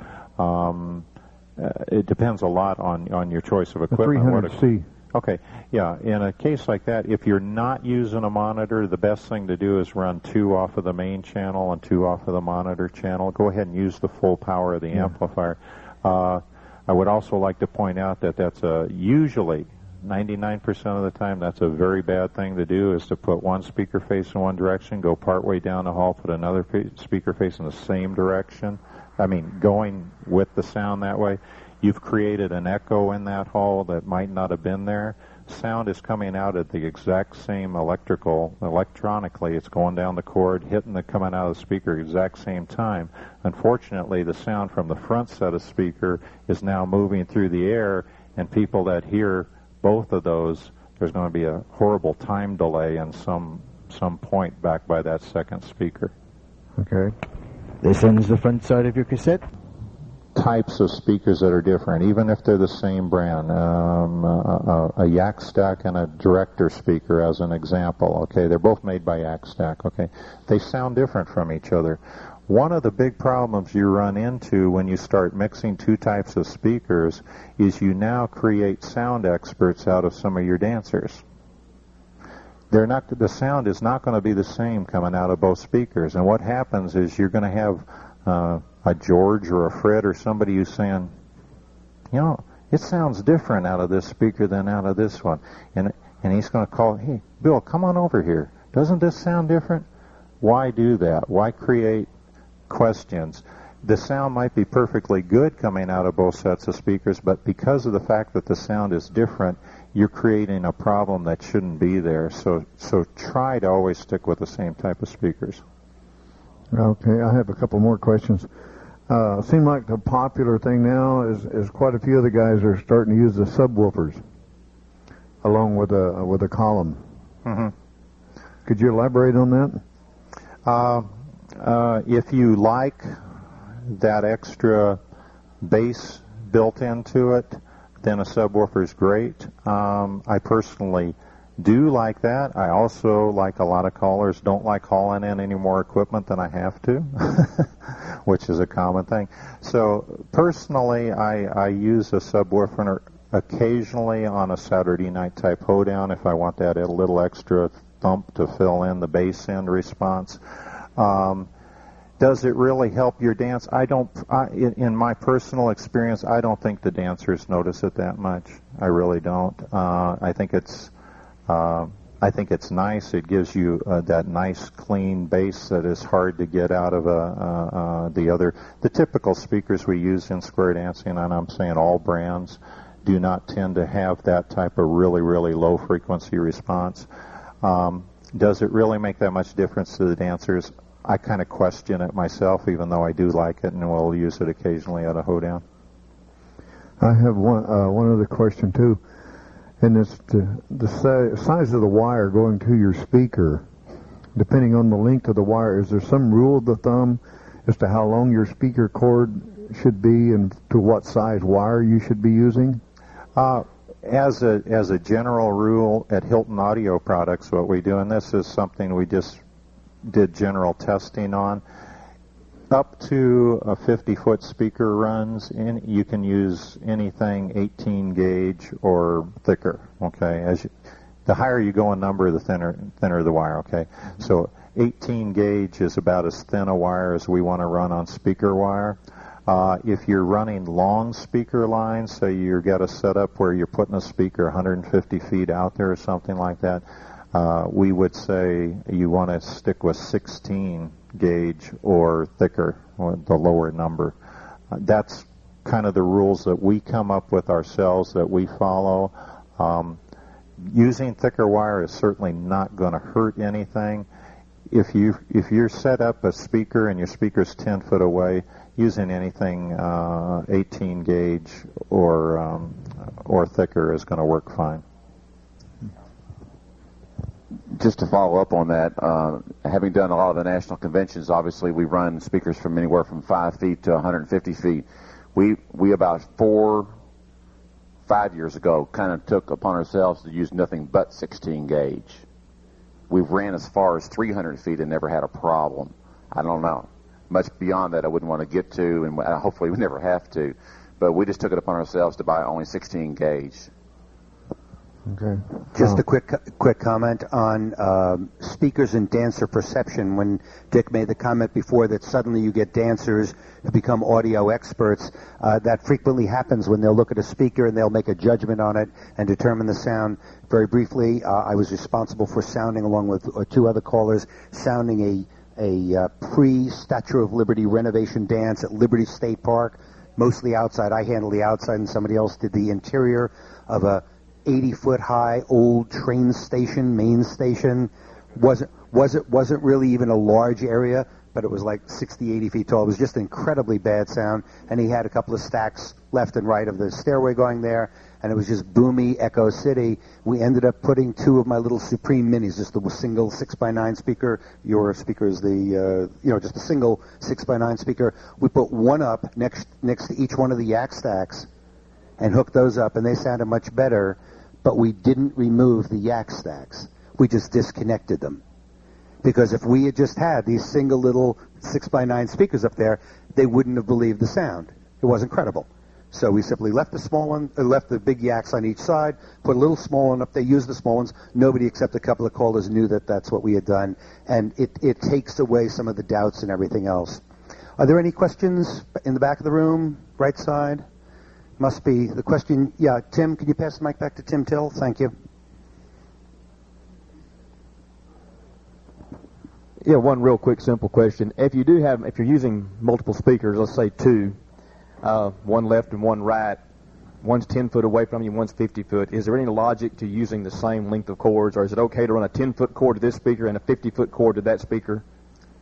C: It depends a lot on your choice of equipment.
E: The 300C.
C: Okay, yeah, in a case like that, if you're not using a monitor, the best thing to do is run 2 off of the main channel and 2 off of the monitor channel. Go ahead and use the full power of the amplifier. I would also like to point out that that's usually 99% of the time that's a very bad thing to do, is to put one speaker face in one direction, go partway down the hall, put another speaker face in the same direction. I mean, going with the sound that way. You've created an echo in that hall that might not have been there. Sound is coming out at the exact same electronically. It's going down the cord, coming out of the speaker at the exact same time. Unfortunately, the sound from the front set of speaker is now moving through the air, and people that hear both of those, there's going to be a horrible time delay in some point back by that second speaker.
A: Okay. This ends the front side of your cassette.
C: Types of speakers that are different, even if they're the same brand. A Yak Stack and a Director speaker, as an example. Okay, they're both made by Yak Stack. Okay, they sound different from each other. One of the big problems you run into when you start mixing 2 types of speakers is you now create sound experts out of some of your dancers. The sound is not going to be the same coming out of both speakers, and what happens is you're going to have a George or a Fred or somebody who's saying, you know, it sounds different out of this speaker than out of this one. And he's going to call, hey, Bill, come on over here. Doesn't this sound different? Why do that? Why create questions? The sound might be perfectly good coming out of both sets of speakers, but because of the fact that the sound is different, you're creating a problem that shouldn't be there. So try to always stick with the same type of speakers.
E: Okay, I have a couple more questions. Seems like the popular thing now is quite a few of the guys are starting to use the subwoofers along with a column.
C: Mm-hmm.
E: Could you elaborate on
C: that? If you like that extra bass built into it, then a subwoofer is great. I personally do like that. I also, like a lot of callers, don't like hauling in any more equipment than I have to, which is a common thing. So personally, I use a subwoofer occasionally on a Saturday night type hoedown if I want that a little extra thump to fill in the bass end response. Does it really help your dance? In my personal experience, I don't think the dancers notice it that much. I really don't. I think it's nice. It gives you that nice, clean bass that is hard to get out of the typical speakers we use in square dancing, and I'm saying all brands do not tend to have that type of really, really low frequency response. Does it really make that much difference to the dancers? I kind of question it myself, even though I do like it, and will use it occasionally at a hoedown.
E: I have one other question too. And it's the size of the wire going to your speaker, depending on the length of the wire. Is there some rule of the thumb as to how long your speaker cord should be and to what size wire you should be using?
C: As a general rule at Hilton Audio Products, what we do, and this is something we just did general testing on, up to a 50-foot speaker runs, you can use anything 18 gauge or thicker. Okay, the higher you go in number, the thinner the wire. Okay, so 18 gauge is about as thin a wire as we want to run on speaker wire. If you're running long speaker lines, so you've got a setup where you're putting a speaker 150 feet out there or something like that, we would say you want to stick with 16 gauge or thicker, or the lower number. That's kind of the rules that we come up with ourselves that we follow. Using thicker wire is certainly not going to hurt anything. If you're set up a speaker and your speaker's 10 foot away, using anything 18 gauge or thicker is going to work fine.
D: Just to follow up on that, having done a lot of the national conventions, obviously we run speakers from anywhere from 5 feet to 150 feet. We about 4-5 years ago kind of took upon ourselves to use nothing but 16 gauge. We've ran as far as 300 feet and never had a problem. I don't know. Much beyond that I wouldn't want to get to, and hopefully we never have to. But we just took it upon ourselves to buy only 16 gauge.
E: Okay.
B: Just a quick comment on speakers and dancer perception. When Dick made the comment before that suddenly you get dancers who become audio experts, that frequently happens when they'll look at a speaker and they'll make a judgment on it and determine the sound. Very briefly, I was responsible for sounding, along with two other callers, sounding a pre-Statue of Liberty renovation dance at Liberty State Park, mostly outside. I handled the outside and somebody else did the interior of a 80-foot high old train station, main station. Wasn't really even a large area, but it was like 60, 80 feet tall. It was just incredibly bad sound, and he had a couple of stacks left and right of the stairway going there, and it was just boomy Echo City. We ended up putting two of my little Supreme Minis, just a single 6x9 speaker. Your speaker is the, just a single 6x9 speaker. We put one up next to each one of the yak stacks and hooked those up, and they sounded much better. But we didn't remove the yak stacks. We just disconnected them. Because if we had just had these single little 6x9 speakers up there, they wouldn't have believed the sound. It wasn't credible. So we simply left the small one, left the big yaks on each side, put a little small one up. They used the small ones. Nobody except a couple of callers knew that that's what we had done. And it takes away some of the doubts and everything else. Are there any questions in the back of the room, right side? Must be the question. Yeah, Tim, could you pass the mic back to Tim Till? Thank you.
F: Yeah, one real quick, simple question. If you're using multiple speakers, let's say two, one left and one right, one's 10 foot away from you, one's 50 foot, is there any logic to using the same length of cords, or is it okay to run a 10-foot cord to this speaker and a 50-foot cord to that speaker?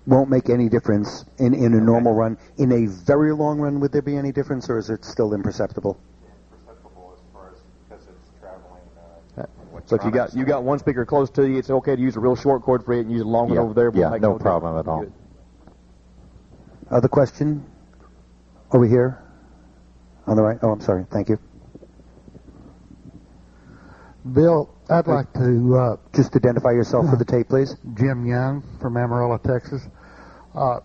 B: Won't make any difference in a normal run. In a very long run, would there be any difference, or is it still imperceptible?
C: Imperceptible as far as because it's traveling.
F: So if you got one speaker close to you, it's okay to use a real short cord for it and use a long one over there.
C: Yeah, no problem at all.
F: Good.
B: Other question? Over here? On the right? Oh, I'm sorry. Thank you.
G: Bill, I'd like to...
B: Just identify yourself for the tape, please.
G: Jim Young from Amarillo, Texas. I've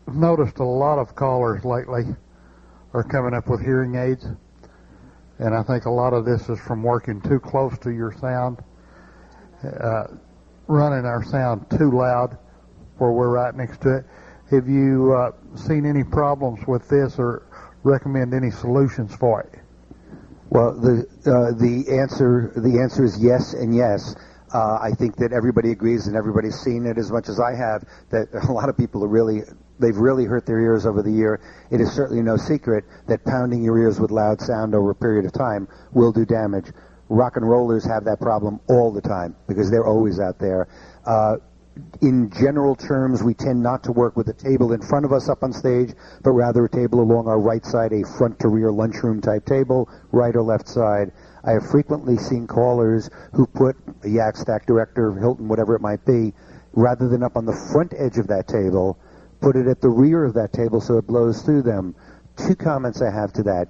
G: noticed a lot of callers lately are coming up with hearing aids, and I think a lot of this is from working too close to your sound, running our sound too loud where we're right next to it. Have you seen any problems with this or recommend any solutions for it?
B: Well, the answer is yes and yes. I think that everybody agrees and everybody's seen it as much as I have, that a lot of people they've really hurt their ears over the year. It is certainly no secret that pounding your ears with loud sound over a period of time will do damage. Rock and rollers have that problem all the time because they're always out there. In general terms, we tend not to work with a table in front of us up on stage, but rather a table along our right side, a front-to-rear lunchroom type table, right or left side. I have frequently seen callers who put a yak stack, director, Hilton, whatever it might be, rather than up on the front edge of that table, put it at the rear of that table so it blows through them. Two comments I have to that.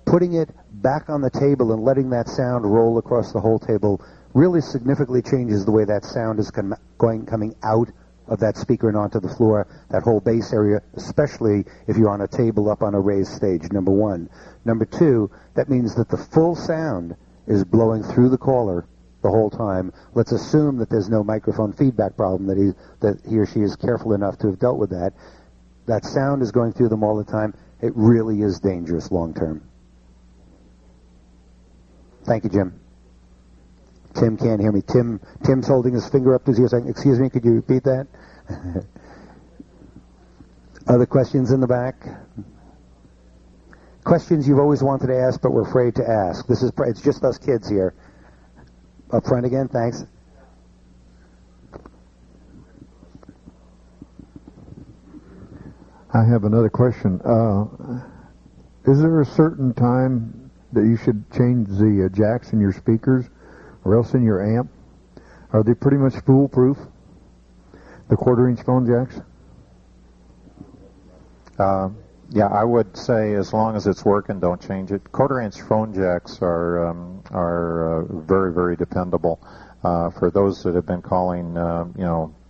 B: Putting it back on the table and letting that sound roll across the whole table really significantly changes the way that sound is coming out of that speaker and onto the floor, that whole bass area, especially if you're on a table up on a raised stage, number one. Number two, that means that the full sound is blowing through the caller the whole time. Let's assume that there's no microphone feedback problem, that he or she is careful enough to have dealt with that. That sound is going through them all the time. It really is dangerous long term. Thank you, Jim. Tim can't hear me. Tim's holding his finger up to his ear saying, "Excuse me, could you repeat that?" Other questions in the back? Questions you've always wanted to ask but were afraid to ask. It's just us kids here. Up front again, thanks.
E: I have another question. Is there a certain time that you should change the jacks in your speakers or else in your amp? Are they pretty much foolproof, the quarter-inch phone jacks?
C: Yeah, I would say as long as it's working, don't change it. Quarter-inch phone jacks are very, very dependable. For those that have been calling,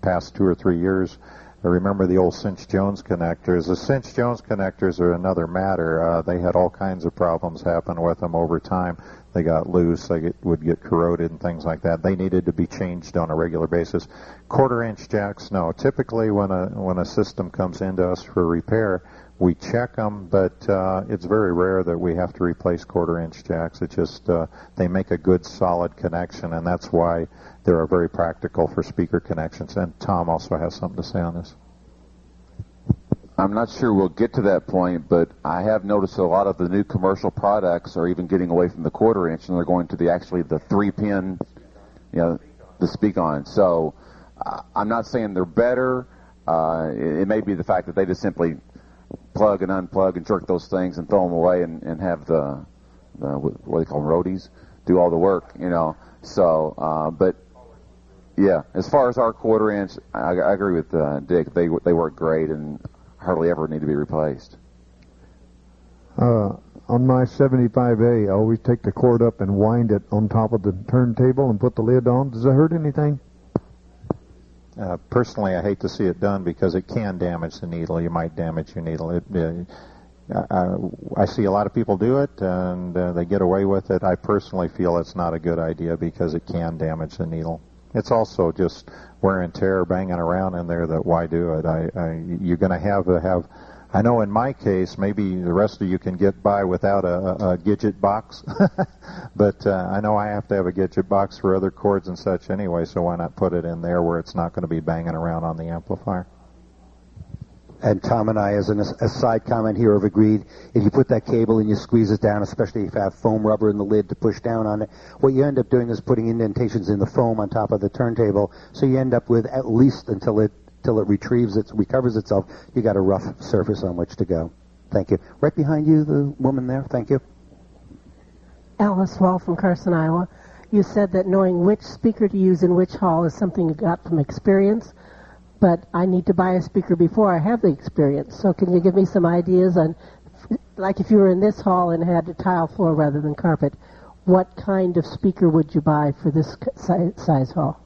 C: past 2 or 3 years, I remember the old Cinch-Jones connectors. The Cinch-Jones connectors are another matter. They had all kinds of problems happen with them over time. They got loose, would get corroded and things like that. They needed to be changed on a regular basis. Quarter-inch jacks, no. Typically when a system comes into us for repair, we check them, but it's very rare that we have to replace quarter-inch jacks. It just, they make a good solid connection, and that's why they're very practical for speaker connections. And Tom also has something to say on this.
D: I'm not sure we'll get to that point, but I have noticed a lot of the new commercial products are even getting away from the quarter-inch, and they're going to the 3-pin, the speak-on. So I'm not saying they're better. It may be the fact that they just simply plug and unplug and jerk those things and throw them away and have the what do they call them, roadies, do all the work, So, but yeah, as far as our quarter-inch, I agree with Dick. They work great and hardly ever need to be replaced.
E: On my 75A, I always take the cord up and wind it on top of the turntable and put the lid on. Does it hurt anything?
C: Personally, I hate to see it done because it can damage the needle. You might damage your needle. I see a lot of people do it, and they get away with it. I personally feel it's not a good idea because it can damage the needle. It's also just wear and tear, banging around in there. That why do it? You're going to have. I know in my case, maybe the rest of you can get by without a Gidget box, but I know I have to have a Gidget box for other cords and such anyway. So why not put it in there where it's not going to be banging around on the amplifier?
B: And Tom and I, as a side comment here, have agreed, if you put that cable and you squeeze it down, especially if you have foam rubber in the lid to push down on it, what you end up doing is putting indentations in the foam on top of the turntable, so you end up with, at least until it recovers itself, you got a rough surface on which to go. Thank you. Right behind you, the woman there. Thank you.
H: Alice Wall from Carson, Iowa. You said that knowing which speaker to use in which hall is something you got from experience, but I need to buy a speaker before I have the experience. So can you give me some ideas on, like if you were in this hall and had a tile floor rather than carpet, what kind of speaker would you buy for this size hall?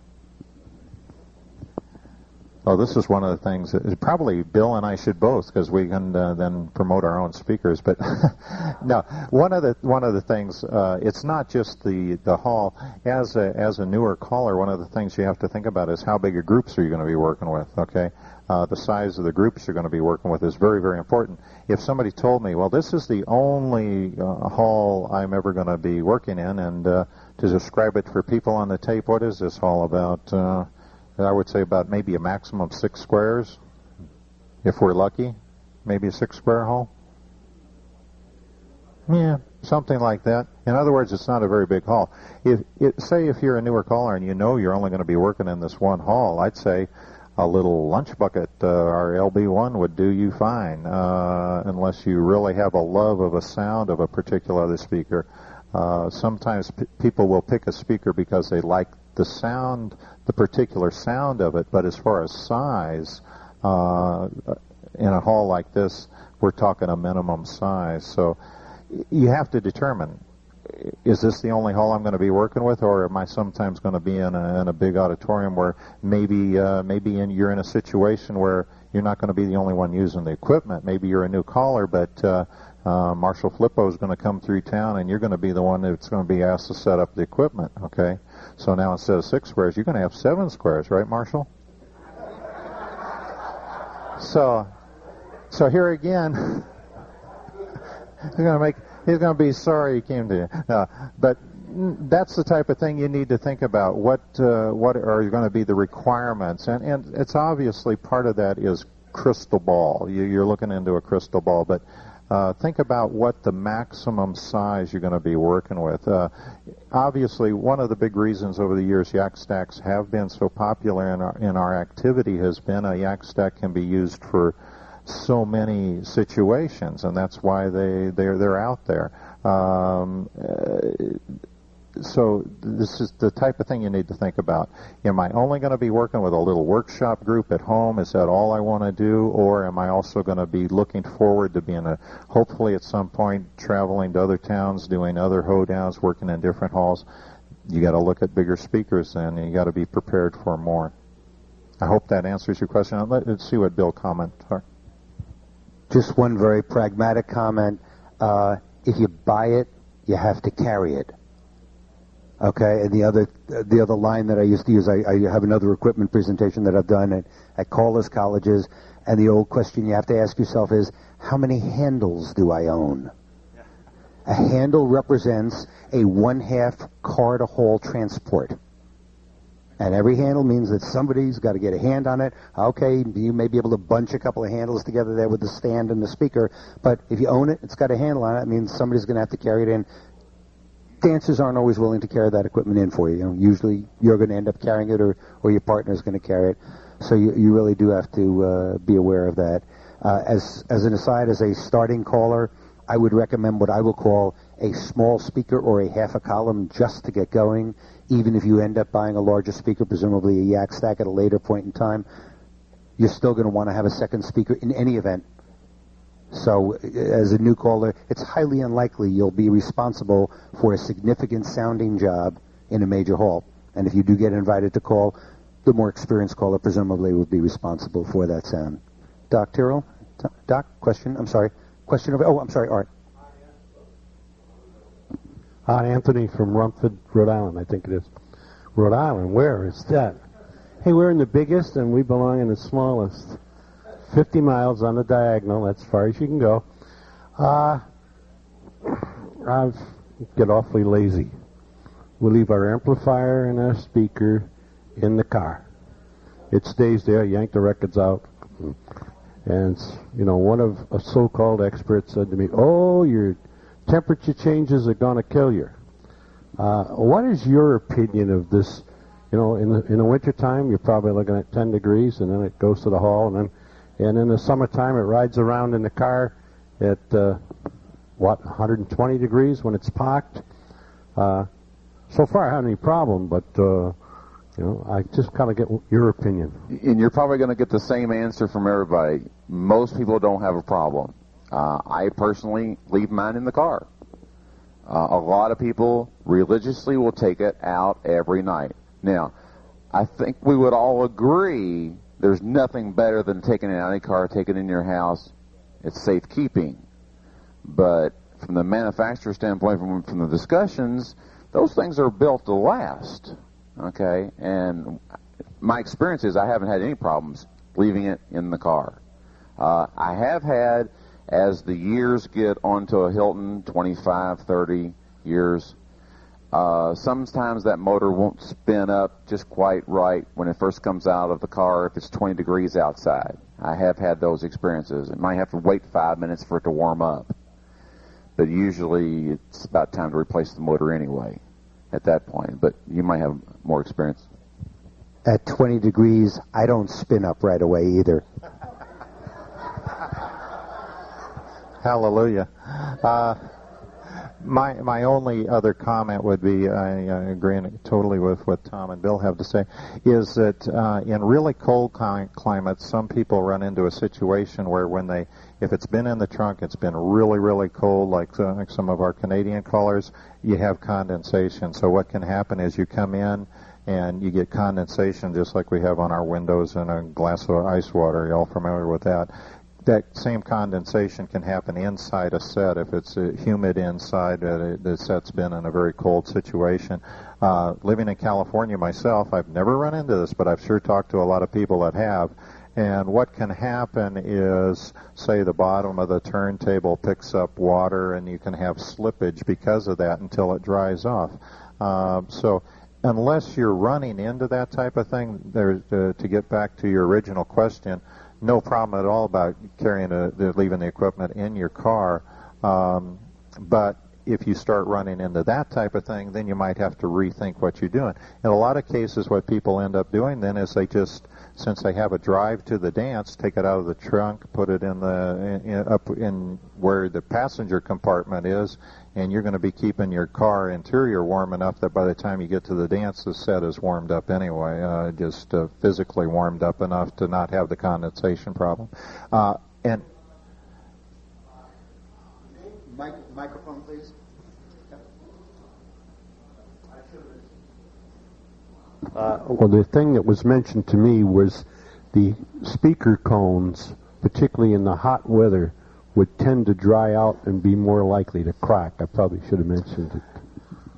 C: Oh, this is one of the things that probably Bill and I should both, because we can then promote our own speakers. But no, one of the things, it's not just the hall. As a newer caller, one of the things you have to think about is how big a groups are you going to be working with. Okay, the size of the groups you're going to be working with is very, very important. If somebody told me, well, this is the only hall I'm ever going to be working in, and to describe it for people on the tape, what is this hall about? I would say about maybe a maximum of 6 squares, if we're lucky. Maybe a 6-square hall. Yeah, something like that. In other words, it's not a very big hall. Say if you're a newer caller and you know you're only going to be working in this one hall, I'd say a little lunch bucket, our LB1 would do you fine, unless you really have a love of a sound of a particular other speaker. Sometimes people will pick a speaker because they like the sound, the particular sound of it, but as far as size, in a hall like this, we're talking a minimum size. So you have to determine, is this the only hall I'm going to be working with, or am I sometimes going to be in a big auditorium where maybe you're in a situation where you're not going to be the only one using the equipment. Maybe you're a new caller, but Marshall Flippo is going to come through town, and you're going to be the one that's going to be asked to set up the equipment, okay? So now instead of 6 squares, you're going to have 7 squares, right, Marshall? So here again, he's going to be sorry he came to you. But that's the type of thing you need to think about. What are going to be the requirements? And it's obviously part of that is crystal ball. You're looking into a crystal ball, but think about what the maximum size you're going to be working with. Obviously, one of the big reasons over the years yak stacks have been so popular in our activity has been a yak stack can be used for so many situations, and that's why they're out there. So this is the type of thing you need to think about. Am I only going to be working with a little workshop group at home? Is that all I want to do? Or am I also going to be looking forward to being hopefully at some point traveling to other towns, doing other hoedowns, working in different halls? You got to look at bigger speakers then, and you got to be prepared for more. I hope that answers your question. Let's see what Bill comments are.
B: Just one very pragmatic comment. If you buy it, you have to carry it. Okay, and the other line that I used to use, I have another equipment presentation that I've done at callers colleges, and the old question you have to ask yourself is, how many handles do I own? A handle represents a 1/2 car to haul transport. And every handle means that somebody's got to get a hand on it. Okay, you may be able to bunch a couple of handles together there with the stand and the speaker, but if you own it, it's got a handle on it. It means somebody's going to have to carry it in. Dancers aren't always willing to carry that equipment in for you. You know, usually you're going to end up carrying it, or your partner's going to carry it. So you really do have to be aware of that. As an aside, as a starting caller, I would recommend what I will call a small speaker or a 1/2 column just to get going. Even if you end up buying a larger speaker, presumably a yak stack at a later point in time, you're still going to want to have a second speaker in any event. So as a new caller, it's highly unlikely you'll be responsible for a significant sounding job in a major hall. And if you do get invited to call, the more experienced caller presumably would be responsible for that sound. Doc Tyrrell? Doc, question? I'm sorry. Question over... Oh, I'm sorry, Art.
I: Hi, Anthony from Rumford, Rhode Island, I think it is. Rhode Island, where is that? Hey, we're in the biggest and we belong in the smallest. 50 miles on the diagonal, that's as far as you can go. I get awfully lazy. We leave our amplifier and our speaker in the car. It stays there, yank the records out. And, you know, one of a so-called expert said to me, oh, your temperature changes are going to kill you. What is your opinion of this? You know, in the wintertime, you're probably looking at 10 degrees, and then it goes to the hall, and in the summertime, it rides around in the car at, 120 degrees when it's parked. So far, I haven't had any problem, but, you know, I just kind of get your opinion.
D: And you're probably going to get the same answer from everybody. Most people don't have a problem. I personally leave mine in the car. A lot of people religiously will take it out every night. Now, I think we would all agree there's nothing better than taking it out of any car, taking it in your house. It's safekeeping. But from the manufacturer standpoint, from the discussions, those things are built to last. Okay? And my experience is I haven't had any problems leaving it in the car. I have had, as the years get onto a Hilton, 25, 30 years, sometimes that motor won't spin up just quite right when it first comes out of the car if it's 20 degrees outside. I have had those experiences. It might have to wait 5 minutes for it to warm up. But usually it's about time to replace the motor anyway at that point. But you might have more experience.
B: At 20 degrees, I don't spin up right away either.
C: Hallelujah. My only other comment would be, I agree totally with what Tom and Bill have to say, is that in really cold climates, some people run into a situation where if it's been in the trunk, it's been really, really cold, like some of our Canadian callers, you have condensation. So what can happen is you come in and you get condensation just like we have on our windows in a glass of ice water. You're all familiar with that. That same condensation can happen inside a set if it's humid inside. The set's been in a very cold situation. Living in California myself, I've never run into this, but I've sure talked to a lot of people that have. And what can happen is, say, the bottom of the turntable picks up water, and you can have slippage because of that until it dries off. So unless you're running into that type of thing, to get back to your original question, no problem at all about leaving the equipment in your car. But if you start running into that type of thing, then you might have to rethink what you're doing. In a lot of cases, what people end up doing then is they just, since they have a drive to the dance, take it out of the trunk, put it up in where the passenger compartment is, and you're going to be keeping your car interior warm enough that by the time you get to the dance, the set is warmed up anyway, just physically warmed up enough to not have the condensation problem. And
B: Microphone, please.
I: Well, the thing that was mentioned to me was the speaker cones, particularly in the hot weather, would tend to dry out and be more likely to crack. I probably should have mentioned it.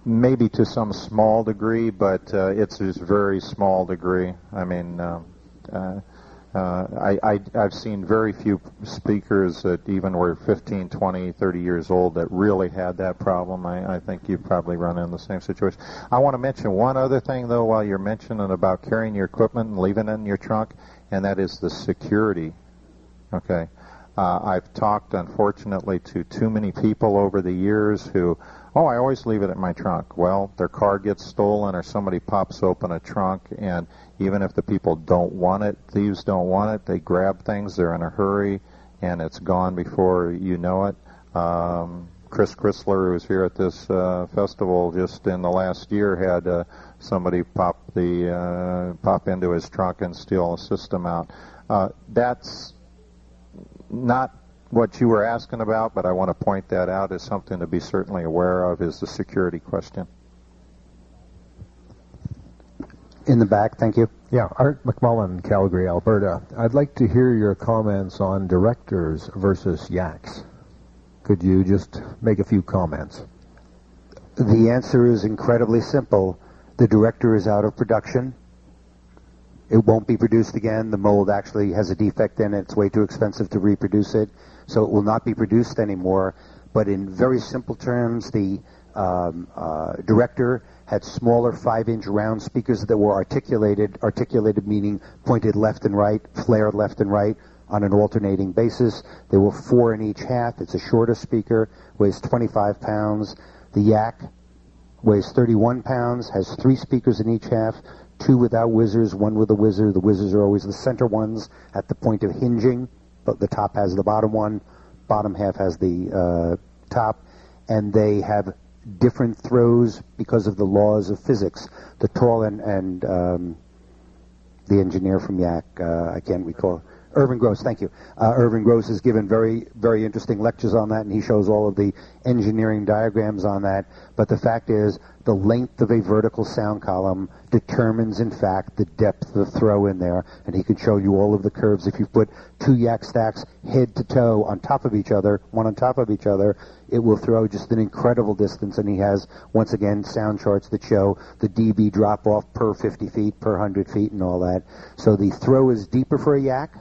C: Maybe to some small degree, but it's a very small degree. I mean, I've seen very few speakers that even were 15, 20, 30 years old that really had that problem. I think you've probably run into the same situation. I want to mention one other thing, though, while you're mentioning about carrying your equipment and leaving it in your trunk, and that is the security. Okay. I've talked, unfortunately, to too many people over the years who, I always leave it in my trunk. Well, their car gets stolen or somebody pops open a trunk, and even if the people don't want it, thieves don't want it, they grab things, they're in a hurry, and it's gone before you know it. Chris Chrysler, who was here at this festival just in the last year, had somebody pop into his trunk and steal a system out. That's not what you were asking about, but I want to point that out as something to be certainly aware of, is the security question.
B: In the back, thank you.
J: Yeah, Art McMullen, Calgary, Alberta. I'd like to hear your comments on directors versus yaks. Could you just make a few comments?
B: The answer is incredibly simple. The director is out of production. It won't be produced again. The mold actually has a defect in it. It's way too expensive to reproduce it, so it will not be produced anymore. But in very simple terms, the director had smaller 5-inch round speakers that were articulated meaning pointed left and right, flared left and right on an alternating basis. There were 4 in each half. It's a shorter speaker, weighs 25 pounds. The yak weighs 31 pounds, has 3 speakers in each half, 2 without whizzers, 1 with a whizzer. The whizzers are always the center ones at the point of hinging, but the top has the bottom one, bottom half has the top, and they have different throws because of the laws of physics. The tall and the engineer from Yak, I can't recall, Irvin Gross, thank you. Irvin Gross has given very, very interesting lectures on that, and he shows all of the engineering diagrams on that. But the fact is, the length of a vertical sound column determines, in fact, the depth of throw in there. And he could show you all of the curves. If you put 2 yak stacks head to toe on top of each other, one on top of each other, it will throw just an incredible distance. And he has, once again, sound charts that show the dB drop off per 50 feet, per 100 feet, and all that. So the throw is deeper for a yak.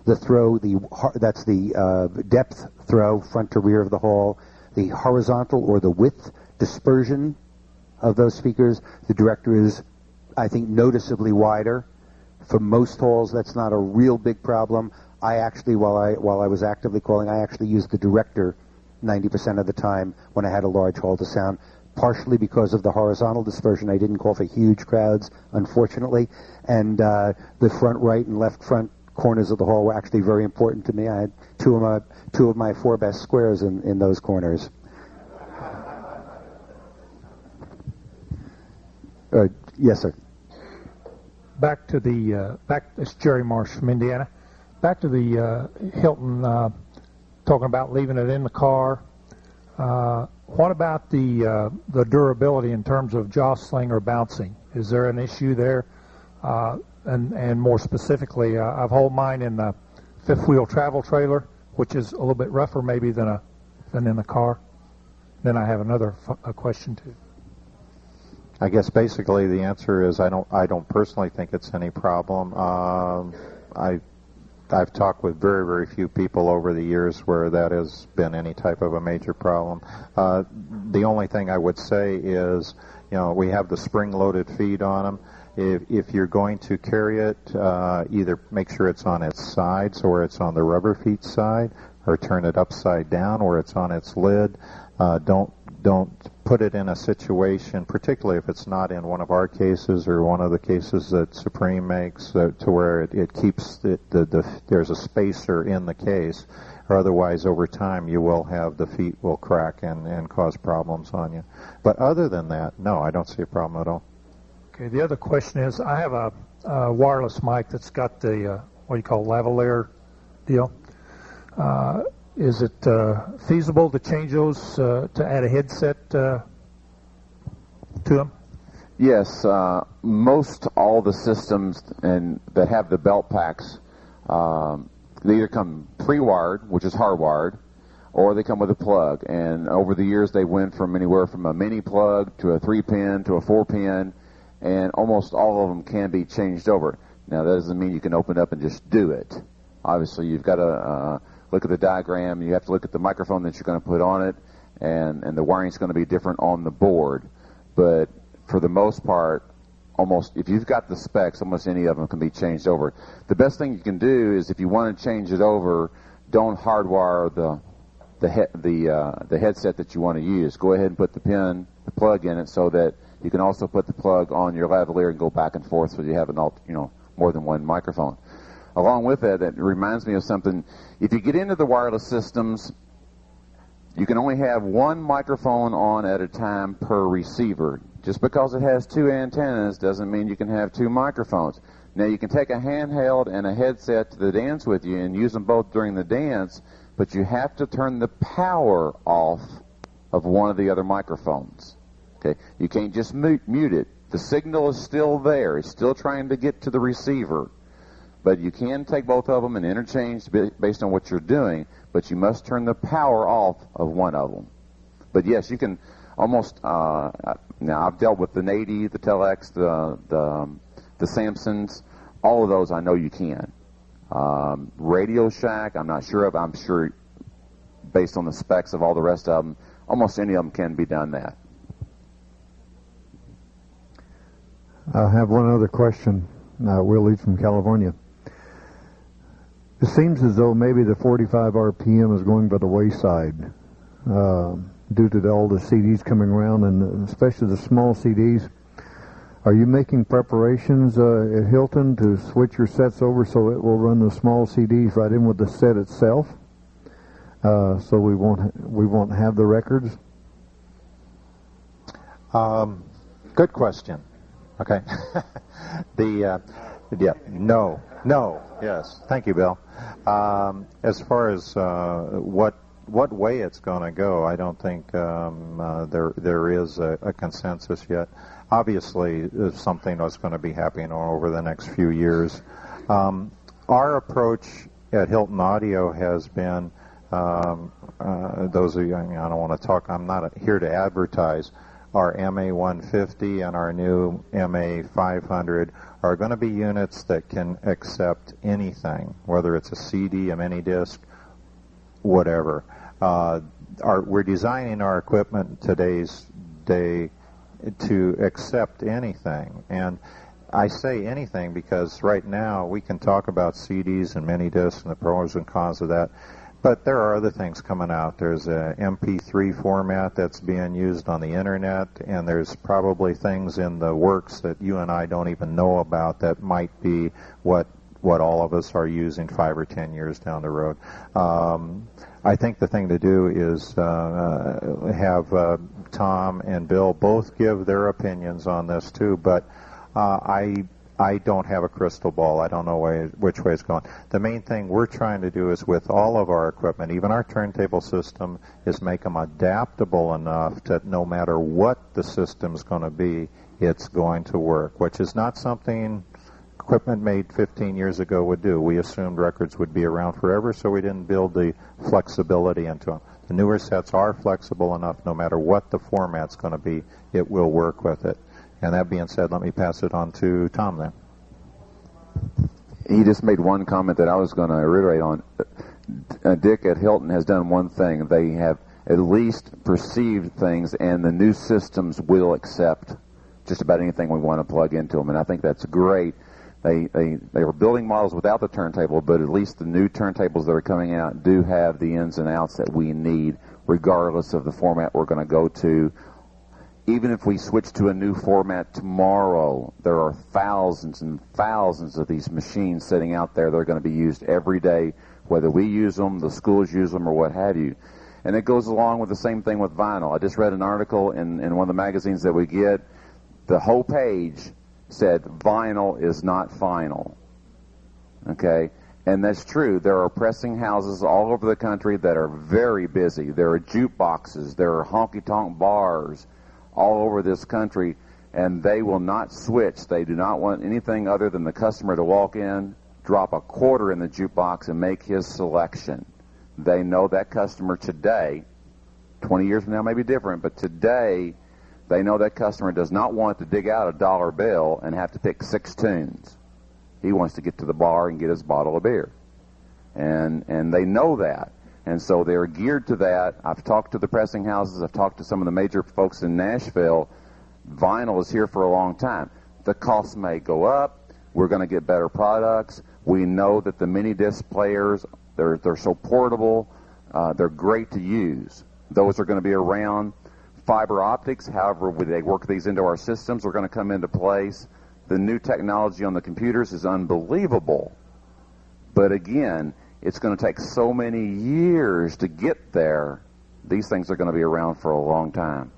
B: The throw, that's the depth throw, front to rear of the hall. The horizontal or the width dispersion of those speakers, the director is, I think, noticeably wider. For most halls, that's not a real big problem. I actually, while I was actively calling, I actually used the director 90% of the time when I had a large hall to sound, partially because of the horizontal dispersion. I didn't call for huge crowds, unfortunately, and the front right and left front corners of the hall were actually very important to me. I had two of my 4 best squares in those corners. Yes, sir.
K: Back to the it's Jerry Marsh from Indiana. Back to the Hilton talking about leaving it in the car. What about the durability in terms of jostling or bouncing? Is there an issue there? And more specifically, I've hauled mine in the 5th-wheel travel trailer, which is a little bit rougher maybe than in the car. Then I have another question too.
C: I guess basically the answer is I don't personally think it's any problem. I've talked with very, very few people over the years where that has been any type of a major problem. The only thing I would say is, we have the spring-loaded feet on them. If you're going to carry it, either make sure it's on its sides or it's on the rubber feet side, or turn it upside down where it's on its lid. Don't put it in a situation, particularly if it's not in one of our cases or one of the cases that Supreme makes, to where it keeps there's a spacer in the case, or otherwise over time you will have the feet will crack and cause problems on you. But other than that, no, I don't see a problem at all.
K: Okay, the other question is, I have a wireless mic that's got the what you call lavalier deal. Is it feasible to change those to add a headset to them?
D: Yes, most all the systems that have the belt packs, they either come pre-wired, which is hardwired, or they come with a plug. And over the years, they went from anywhere from a mini plug to a 3-pin to a 4-pin, and almost all of them can be changed over. Now, that doesn't mean you can open it up and just do it. Obviously, you've got to look at the diagram. You have to look at the microphone that you're going to put on it, and the wiring is going to be different on the board. But for the most part, almost, if you've got the specs, almost any of them can be changed over. The best thing you can do is, if you want to change it over, don't hardwire the headset that you want to use. Go ahead and put the plug in it, so that you can also put the plug on your lavalier and go back and forth, so you have more than one microphone. Along with that, it reminds me of something. If you get into the wireless systems, you can only have one microphone on at a time per receiver. Just because it has 2 antennas doesn't mean you can have 2 microphones. Now, you can take a handheld and a headset to the dance with you and use them both during the dance, but you have to turn the power off of one of the other microphones. Okay? You can't just mute it. The signal is still there. It's still trying to get to the receiver. But you can take both of them and interchange based on what you're doing, but you must turn the power off of one of them. But yes, you can almost, now I've dealt with the Nady, the Telex, the Samsons, all of those I know you can. Radio Shack, I'm not sure of. I'm sure based on the specs of all the rest of them, almost any of them can be done that.
E: I have one other question. Willie from California. It seems as though maybe the 45 RPM is going by the wayside due to all the CDs coming around, and especially the small CDs. Are you making preparations at Hilton to switch your sets over so it will run the small CDs right in with the set itself, so we won't have the records?
C: Good question. Okay. Yes. Thank you, Bill. As far as what way it's going to go, I don't think there is a consensus yet. Obviously, something that's going to be happening over the next few years. Our approach at Hilton Audio has been, those of you, I don't want to talk, I'm not here to advertise. Our MA150 and our new MA500 are going to be units that can accept anything, whether it's a CD, a mini disc, whatever. We're designing our equipment today's day to accept anything. And I say anything because right now we can talk about CDs and mini discs and the pros and cons of that. But there are other things coming out. There's a MP3 format that's being used on the internet, and there's probably things in the works that you and I don't even know about that might be what all of us are using 5 or 10 years down the road. I think the thing to do is have Tom and Bill both give their opinions on this too, but I don't have a crystal ball. I don't know which way it's going. The main thing we're trying to do is with all of our equipment, even our turntable system, is make them adaptable enough that no matter what the system's going to be, it's going to work, which is not something equipment made 15 years ago would do. We assumed records would be around forever, so we didn't build the flexibility into them. The newer sets are flexible enough, no matter what the format's going to be, it will work with it. And that being said, let me pass it on to Tom then.
D: He just made one comment that I was going to reiterate on. Dick at Hilton has done one thing. They have at least perceived things, and the new systems will accept just about anything we want to plug into them, and I think that's great. They were building models without the turntable, but at least the new turntables that are coming out do have the ins and outs that we need, regardless of the format we're going to go to. Even if we switch to a new format tomorrow, there are thousands and thousands of these machines sitting out there that are going to be used every day, whether we use them, the schools use them, or what have you. And it goes along with the same thing with vinyl. I just read an article in one of the magazines that we get. The whole page said vinyl is not final. Okay? And that's true. There are pressing houses all over the country that are very busy. There are jukeboxes. There are honky-tonk bars all over this country, and they will not switch. They do not want anything other than the customer to walk in, drop a quarter in the jukebox, and make his selection. They know that customer today. 20 years from now may be different, but today they know that customer does not want to dig out a dollar bill and have to pick 6 tunes. He wants to get to the bar and get his bottle of beer. And they know that. And so they're geared to that. I've talked to the pressing houses. I've talked to some of the major folks in Nashville. Vinyl is here for a long time. The costs may go up. We're going to get better products. We know that the mini disc players, they're so portable. They're great to use. Those are going to be around. Fiber optics, however they work these into our systems, are going to come into place. The new technology on the computers is unbelievable. But again, it's going to take so many years to get there. These things are going to be around for a long time.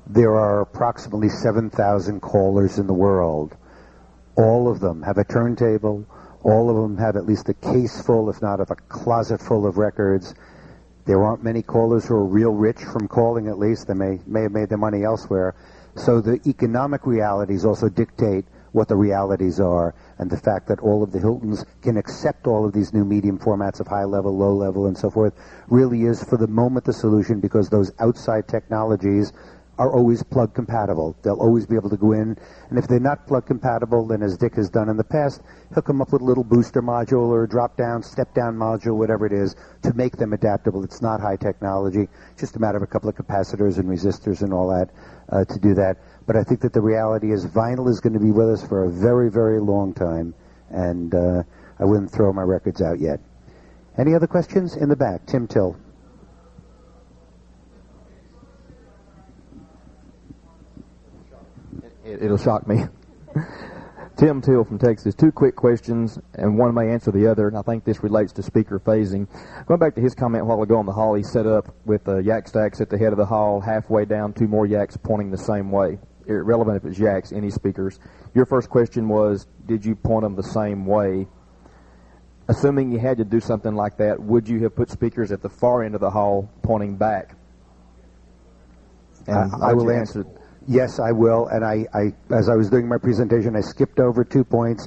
B: There are approximately 7,000 callers in the world. All of them have a turntable. All of them have at least a case full, if not of a closet full of records. There aren't many callers who are real rich from calling, at least. They may have made their money elsewhere. So the economic realities also dictate what the realities are, and the fact that all of the Hiltons can accept all of these new medium formats of high level, low level, and so forth really is for the moment the solution, because those outside technologies are always plug compatible. They'll always be able to go in, and if they're not plug compatible, then as Dick has done in the past, he'll come up with a little booster module or a drop down, step down module, whatever it is, to make them adaptable. It's not high technology, just a matter of a couple of capacitors and resistors and all that to do that. But I think that the reality is vinyl is going to be with us for a very, very long time, and I wouldn't throw my records out yet. Any other questions? In the back, Tim Till.
F: It'll shock me. Tim Till from Texas. 2 quick questions, and one may answer the other, and I think this relates to speaker phasing. Going back to his comment a while ago on the hall, he set up with yak stacks at the head of the hall, halfway down, 2 more yaks pointing the same way. Irrelevant if it's yaks, any speakers. Your first question was, did you point them the same way? Assuming you had to do something like that, would you have put speakers at the far end of the hall pointing back? And
B: I will answer. Yes, I will. And I, as I was doing my presentation, I skipped over 2 points.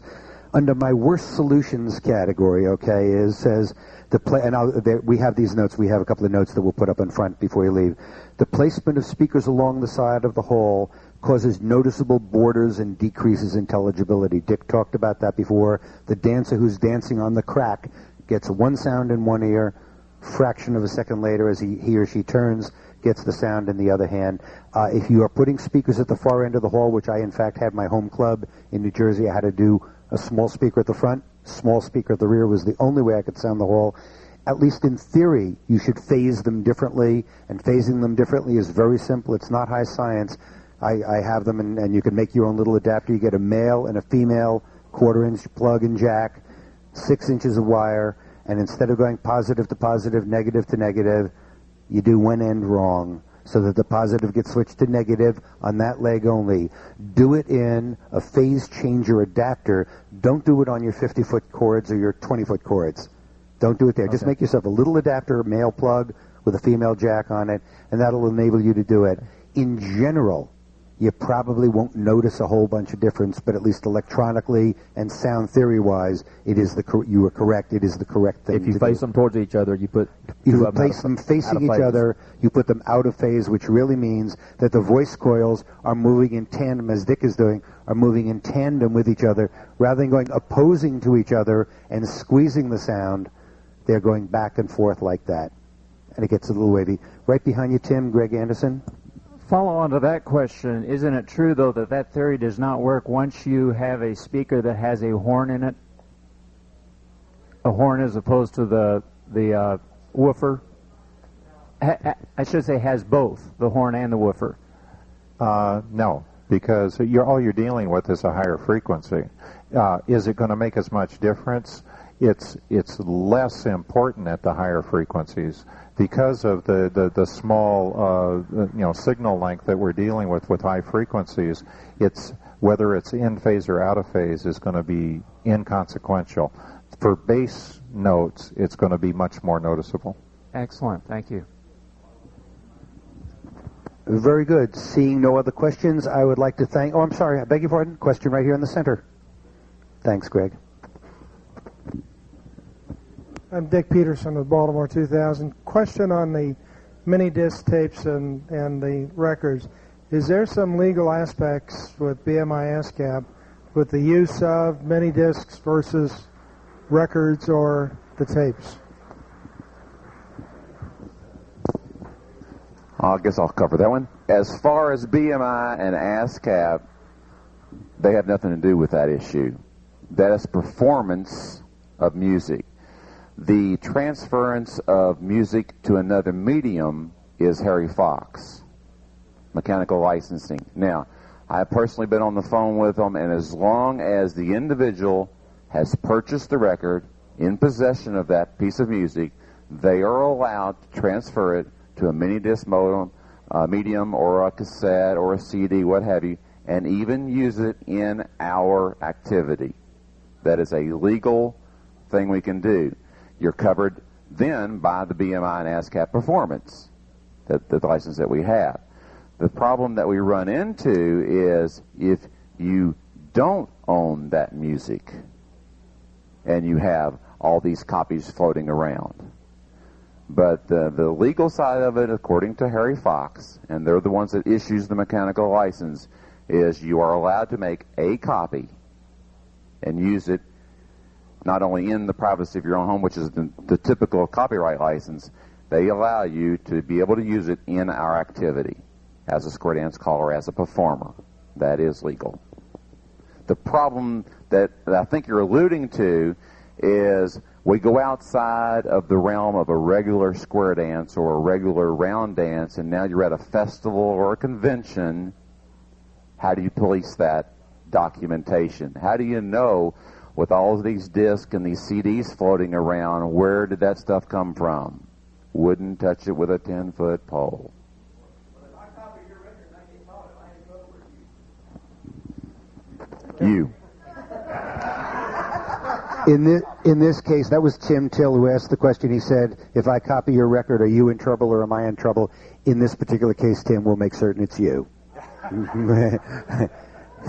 B: Under my worst solutions category, okay, says the we have these notes. We have a couple of notes that we'll put up in front before you leave. The placement of speakers along the side of the hall causes noticeable borders and decreases intelligibility. Dick talked about that before. The dancer who's dancing on the crack gets one sound in one ear, fraction of a second later as he or she turns, gets the sound in the other hand. If you are putting speakers at the far end of the hall, which I in fact had my home club in New Jersey, I had to do a small speaker at the front, small speaker at the rear was the only way I could sound the hall. At least in theory, you should phase them differently, and phasing them differently is very simple. It's not high science. I have them, and you can make your own little adapter. You get a male and a female 1/4-inch plug and jack, 6 inches of wire, and instead of going positive to positive, negative to negative, you do one end wrong so that the positive gets switched to negative on that leg only. Do it in a phase changer adapter. Don't do it on your 50-foot cords or your 20-foot cords. Don't do it there. Okay. Just make yourself a little adapter, male plug with a female jack on it, and that'll enable you to do it. In general, you probably won't notice a whole bunch of difference, but at least electronically and sound theory-wise, you are correct. It is the correct thing.
F: If you face them towards each other, you put
B: you place them facing each other. You put them out of phase, which really means that the voice coils are moving in tandem, as Dick is doing, are moving in tandem with each other, rather than going opposing to each other and squeezing the sound. They're going back and forth like that, and it gets a little wavy. Right behind you, Tim, Greg Anderson.
L: Follow on to that question, isn't it true, though, that theory does not work once you have a speaker that has a horn in it? A horn as opposed to the woofer? I should say has both, the horn and the woofer.
C: No, because all you're dealing with is a higher frequency. Is it going to make as much difference? It's less important at the higher frequencies because of the small signal length that we're dealing with high frequencies. It's whether it's in phase or out of phase is going to be inconsequential. For bass notes, it's going to be much more noticeable.
L: Excellent, thank you.
B: Very good. Seeing no other questions, I would like to thank... Oh, I'm sorry. I beg your pardon. Question right here in the center. Thanks, Greg.
M: I'm Dick Peterson of Baltimore 2000. Question on the mini disc tapes and the records. Is there some legal aspects with BMI ASCAP with the use of mini discs versus records or the tapes?
D: I guess I'll cover that one. As far as BMI and ASCAP, they have nothing to do with that issue. That is performance of music. The transference of music to another medium is Harry Fox, mechanical licensing. Now, I've personally been on the phone with them, and as long as the individual has purchased the record in possession of that piece of music, they are allowed to transfer it to a mini disc medium or a cassette or a CD, what have you, and even use it in our activity. That is a legal thing we can do. You're covered then by the BMI and ASCAP performance, the license that we have. The problem that we run into is if you don't own that music and you have all these copies floating around. But the legal side of it, according to Harry Fox, and they're the ones that issues the mechanical license, is you are allowed to make a copy and use it not only in the privacy of your own home, which is the typical copyright license. They allow you to be able to use it in our activity as a square dance caller, as a performer. That is legal. The problem that I think you're alluding to is we go outside of the realm of a regular square dance or a regular round dance, and now you're at a festival or a convention. How do you police that documentation? How do you know, with all of these discs and these CDs floating around, where did that stuff come from? Wouldn't touch it with a 10-foot pole. You.
B: In this case, that was Tim Till who asked the question. He said, if I copy your record, are you in trouble or am I in trouble? In this particular case, Tim, we'll make certain it's you.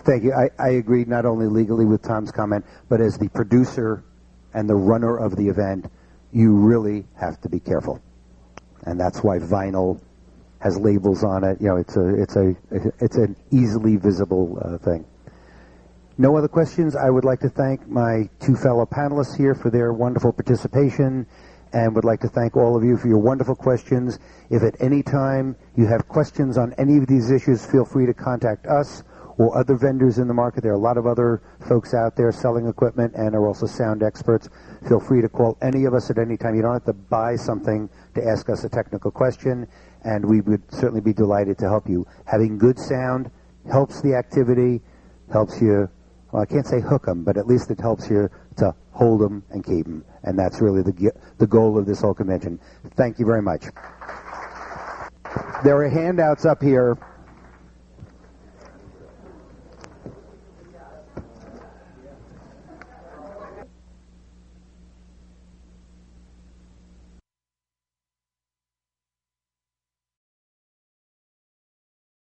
B: Thank you. I agree not only legally with Tom's comment, but as the producer and the runner of the event, you really have to be careful. And that's why vinyl has labels on it. You know, it's an easily visible thing. No other questions. I would like to thank my two fellow panelists here for their wonderful participation, and would like to thank all of you for your wonderful questions. If at any time you have questions on any of these issues, feel free to contact us or other vendors in the market. There are a lot of other folks out there selling equipment and are also sound experts. Feel free to call any of us at any time. You don't have to buy something to ask us a technical question, and we would certainly be delighted to help you. Having good sound helps the activity, helps you, well, I can't say hook them, but at least it helps you to hold them and keep them. And that's really the goal of this whole convention. Thank you very much. There are handouts up here.